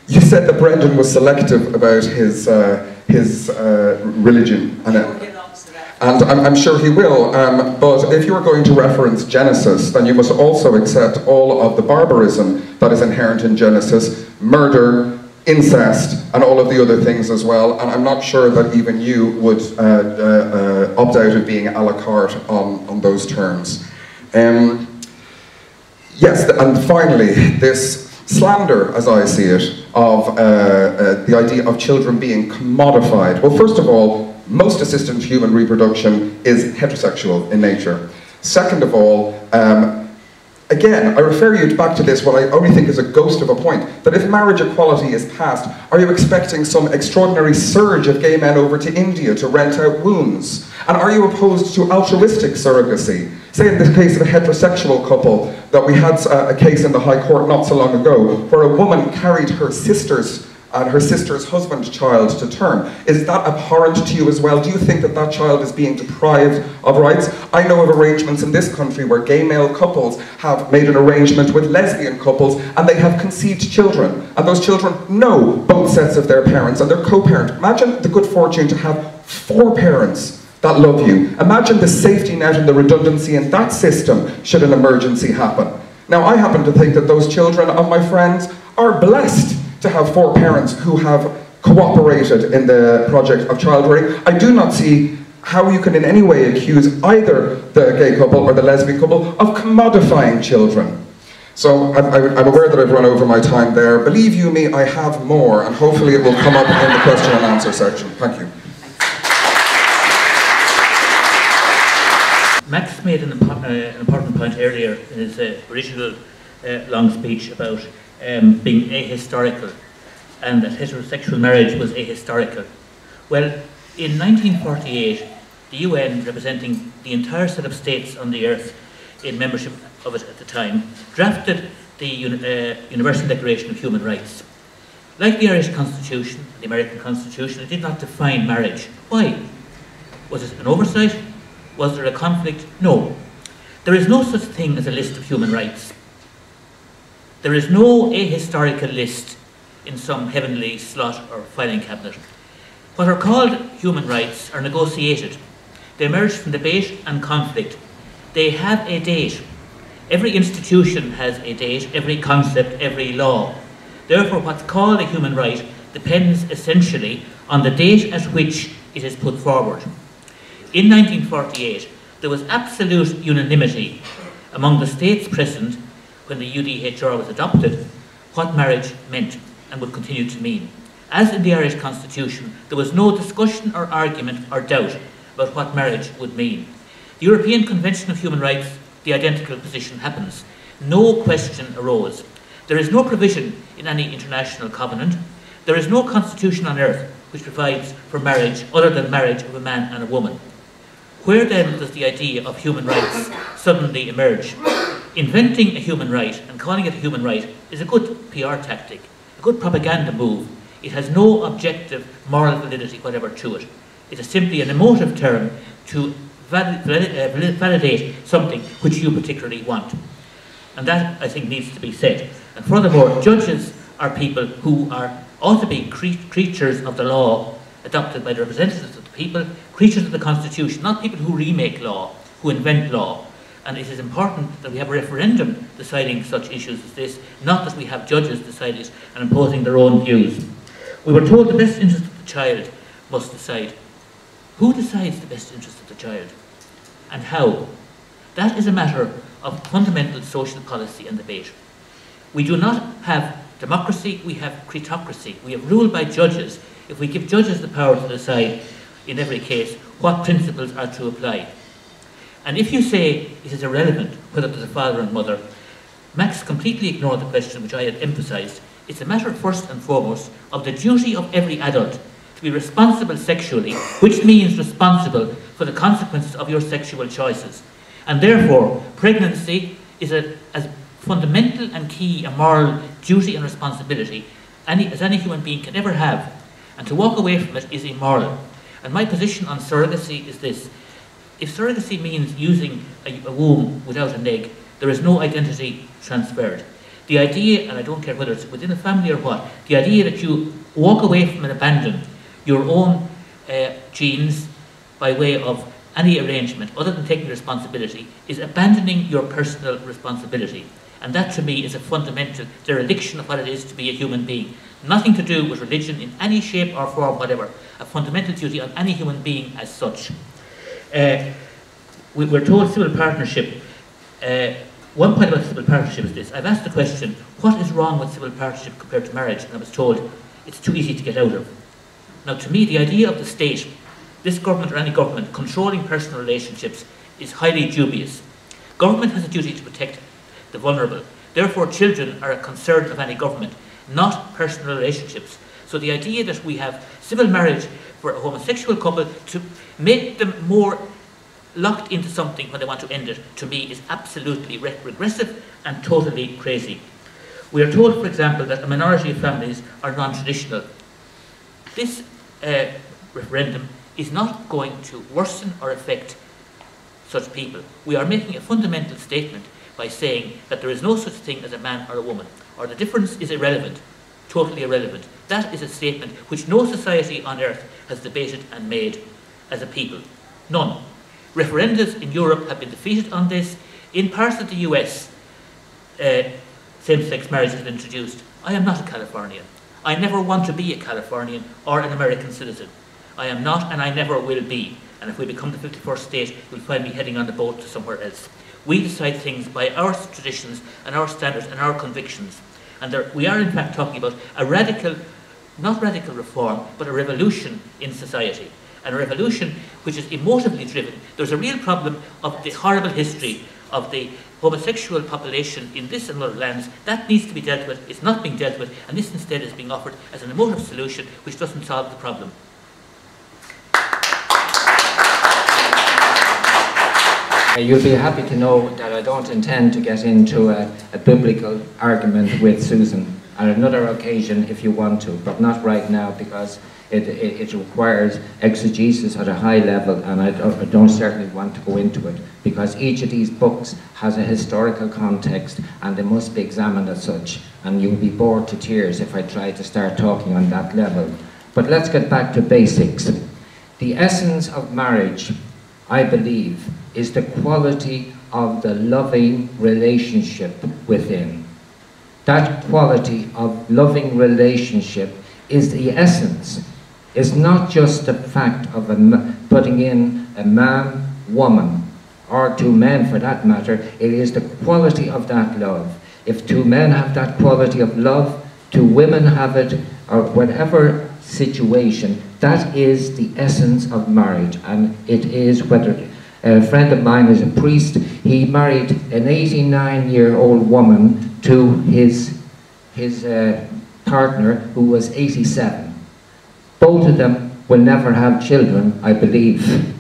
You said that Brendan was selective about his religion. And I'm sure he will, but if you are going to reference Genesis, then you must also accept all of the barbarism that is inherent in Genesis, murder, incest, and all of the other things as well, and I'm not sure that even you would opt out of being a la carte on those terms. Yes, and finally, this slander, as I see it, of the idea of children being commodified. Well, first of all, most assisted human reproduction is heterosexual in nature. Second of all, again, I refer you back to this, what I only think is a ghost of a point, that if marriage equality is passed, are you expecting some extraordinary surge of gay men over to India to rent out wombs? And are you opposed to altruistic surrogacy? Say in the case of a heterosexual couple, that we had a case in the High Court not so long ago, where a woman carried her sister's husband's child to term. Is that abhorrent to you as well? Do you think that that child is being deprived of rights? I know of arrangements in this country where gay male couples have made an arrangement with lesbian couples and they have conceived children. And those children know both sets of their parents and they're co-parent. Imagine the good fortune to have 4 parents that love you. Imagine the safety net and the redundancy in that system should an emergency happen. Now, I happen to think that those children of my friends are blessed to have 4 parents who have cooperated in the project of child rearing. I do not see how you can in any way accuse either the gay couple or the lesbian couple of commodifying children. So I'm aware that I've run over my time there. Believe you me, I have more, and hopefully it will come up in the question and answer section. Thank you. Max made an important point earlier in his original long speech about being ahistorical, and that heterosexual marriage was ahistorical. Well, in 1948, the UN, representing the entire set of states on the earth in membership of it at the time, drafted the Universal Declaration of Human Rights. Like the Irish Constitution, the American Constitution, it did not define marriage. Why? Was it an oversight? Was there a conflict? No. There is no such thing as a list of human rights. There is no ahistorical list in some heavenly slot or filing cabinet. What are called human rights are negotiated. They emerge from debate and conflict. They have a date. Every institution has a date, every concept, every law. Therefore, what's called a human right depends essentially on the date at which it is put forward. In 1948, there was absolute unanimity among the states present when the UDHR was adopted what marriage meant and would continue to mean. As in the Irish Constitution, there was no discussion or argument or doubt about what marriage would mean. The European Convention of Human Rights, the identical position happens. No question arose. There is no provision in any international covenant. There is no constitution on earth which provides for marriage other than marriage of a man and a woman. Where then does the idea of human rights suddenly emerge? Inventing a human right and calling it a human right is a good PR tactic, a good propaganda move. It has no objective moral validity whatever to it. It is simply an emotive term to validate something which you particularly want. And that, I think, needs to be said. And furthermore, judges are people who ought to be creatures of the law adopted by the representatives of the people, creatures of the Constitution, not people who remake law, who invent law. And it is important that we have a referendum deciding such issues as this, not that we have judges deciding it and imposing their own views. We were told the best interest of the child must decide. Who decides the best interest of the child? And how? That is a matter of fundamental social policy and debate. We do not have democracy, we have cretocracy. We have ruled by judges. If we give judges the power to decide, in every case, what principles are to apply. And if you say it is irrelevant whether there's a father and mother, Max completely ignored the question which I had emphasised. It's a matter, first and foremost, of the duty of every adult to be responsible sexually, which means responsible for the consequences of your sexual choices. And therefore, pregnancy is as fundamental and key a moral duty and responsibility as any human being can ever have. And to walk away from it is immoral. And my position on surrogacy is this. If surrogacy means using a womb without an egg, there is no identity transferred. The idea, and I don't care whether it's within a family or what, the idea that you walk away from and abandon your own genes by way of any arrangement other than taking responsibility is abandoning your personal responsibility. And that to me is a fundamental dereliction of what it is to be a human being. Nothing to do with religion in any shape or form whatever. A fundamental duty on any human being as such. We're told civil partnership. One point about civil partnership is this. I've asked the question, what is wrong with civil partnership compared to marriage? And I was told, it's too easy to get out of. Now to me, the idea of the state, this government or any government, controlling personal relationships is highly dubious. Government has a duty to protect the vulnerable. Therefore, children are a concern of any government, not personal relationships. So the idea that we have civil marriage for a homosexual couple to make them more locked into something when they want to end it, to me is absolutely regressive and totally crazy. We are told, for example, that a minority of families are non-traditional. This referendum is not going to worsen or affect such people. We are making a fundamental statement by saying that there is no such thing as a man or a woman, or the difference is irrelevant, totally irrelevant. That is a statement which no society on earth has debated and made as a people. None. Referendums in Europe have been defeated on this. In parts of the US, same-sex marriage has been introduced. I am not a Californian. I never want to be a Californian or an American citizen. I am not, and I never will be. And if we become the 51st state, you'll find me heading on the boat to somewhere else. We decide things by our traditions and our standards and our convictions. And we are in fact talking about a radical, not radical reform, but a revolution in society. And a revolution which is emotively driven. There's a real problem of the horrible history of the homosexual population in this and other lands. That needs to be dealt with. It's not being dealt with, and this instead is being offered as an emotive solution which doesn't solve the problem. You'll be happy to know that I don't intend to get into a biblical argument with Susan on another occasion if you want to, but not right now, because it requires exegesis at a high level, and I don't certainly want to go into it, because each of these books has a historical context and they must be examined as such, and you'll be bored to tears if I try to start talking on that level. But let's get back to basics. The essence of marriage, I believe, is the quality of the loving relationship within. that quality of loving relationship is the essence. It's not just the fact of putting in a man, woman, or two men for that matter. It is the quality of that love. If two men have that quality of love, two women have it, or whatever situation, that is the essence of marriage. And it is, whether a friend of mine is a priest, he married an 89-year-old woman to his partner who was 87. Both of them will never have children, I believe,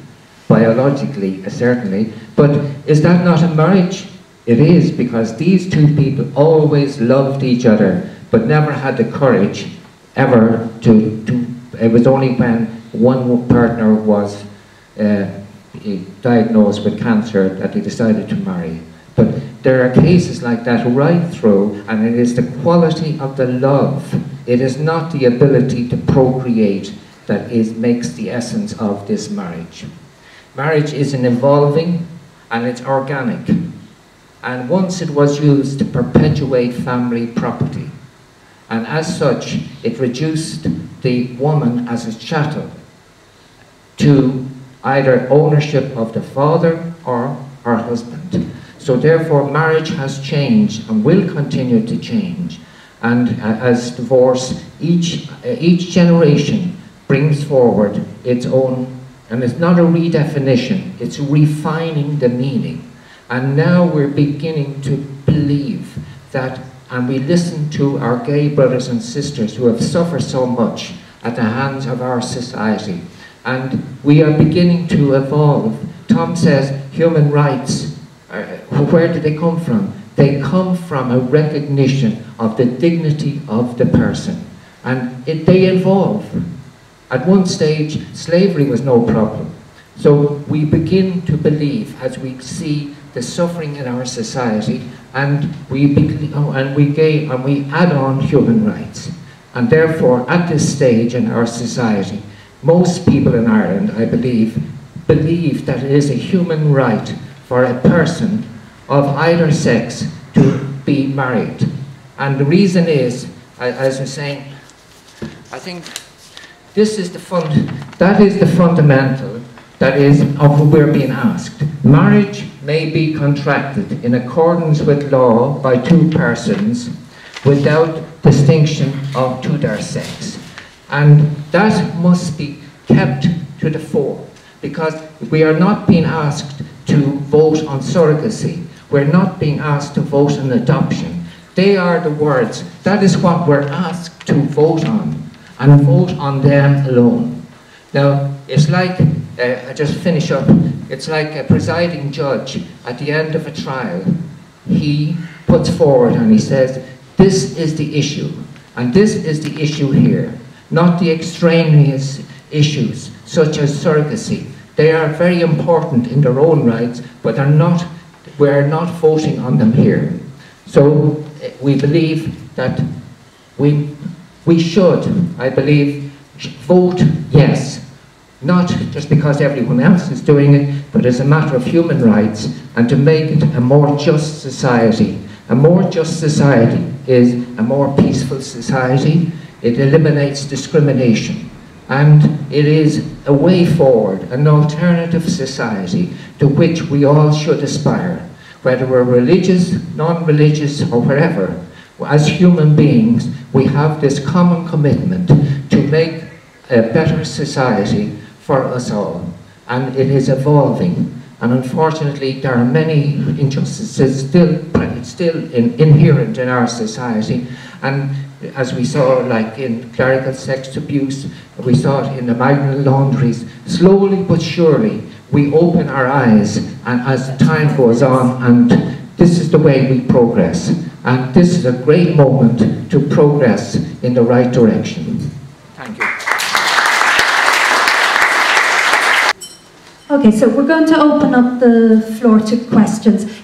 biologically, certainly. But is that not a marriage? It is, because these two people always loved each other, but never had the courage ever to it was only when one partner was diagnosed with cancer that they decided to marry. But there are cases like that right through, and it is the quality of the love. It is not the ability to procreate that makes the essence of this marriage. Marriage is an evolving, and it's organic. And once it was used to perpetuate family property. And as such, it reduced the woman as a chattel to either ownership of the father or her husband. So therefore, marriage has changed and will continue to change. And as divorce, each generation brings forward its own, and it's not a redefinition, it's refining the meaning. And now we're beginning to believe that, and we listen to our gay brothers and sisters who have suffered so much at the hands of our society. And we are beginning to evolve. Tom says human rights, where do they come from? They come from a recognition of the dignity of the person. And they evolve. At one stage, slavery was no problem. So we begin to believe, as we see the suffering in our society, and we add on human rights. And therefore, at this stage in our society, most people in Ireland, I believe that it is a human right for a person of either sex to be married. And the reason is, as I was saying, I think that is the fundamental that is of what we're being asked. Marriage may be contracted in accordance with law by two persons without distinction to their sex. And that must be kept to the fore, because we are not being asked to vote on surrogacy. We're not being asked to vote on adoption. They are the words. That is what we're asked to vote on, and vote on them alone. Now, it's like, I just finish up, it's like a presiding judge at the end of a trial. He puts forward and he says, this is the issue, and this is the issue here, not the extraneous issues such as surrogacy. They are very important in their own rights, but we're not voting on them here. So we believe that we should, I believe, vote yes. Not just because everyone else is doing it, but as a matter of human rights, and to make it a more just society. A more just society is a more peaceful society. It eliminates discrimination. And it is a way forward, an alternative society to which we all should aspire. Whether we're religious, non-religious, or whatever, as human beings, we have this common commitment to make a better society for us all. And it is evolving. And unfortunately, there are many injustices still inherent in our society. And as we saw, like in clerical sex abuse, we saw it in the manual laundries, slowly but surely, we open our eyes, and as time goes on, and this is the way we progress. And this is a great moment to progress in the right direction. Thank you. Okay, so we're going to open up the floor to questions.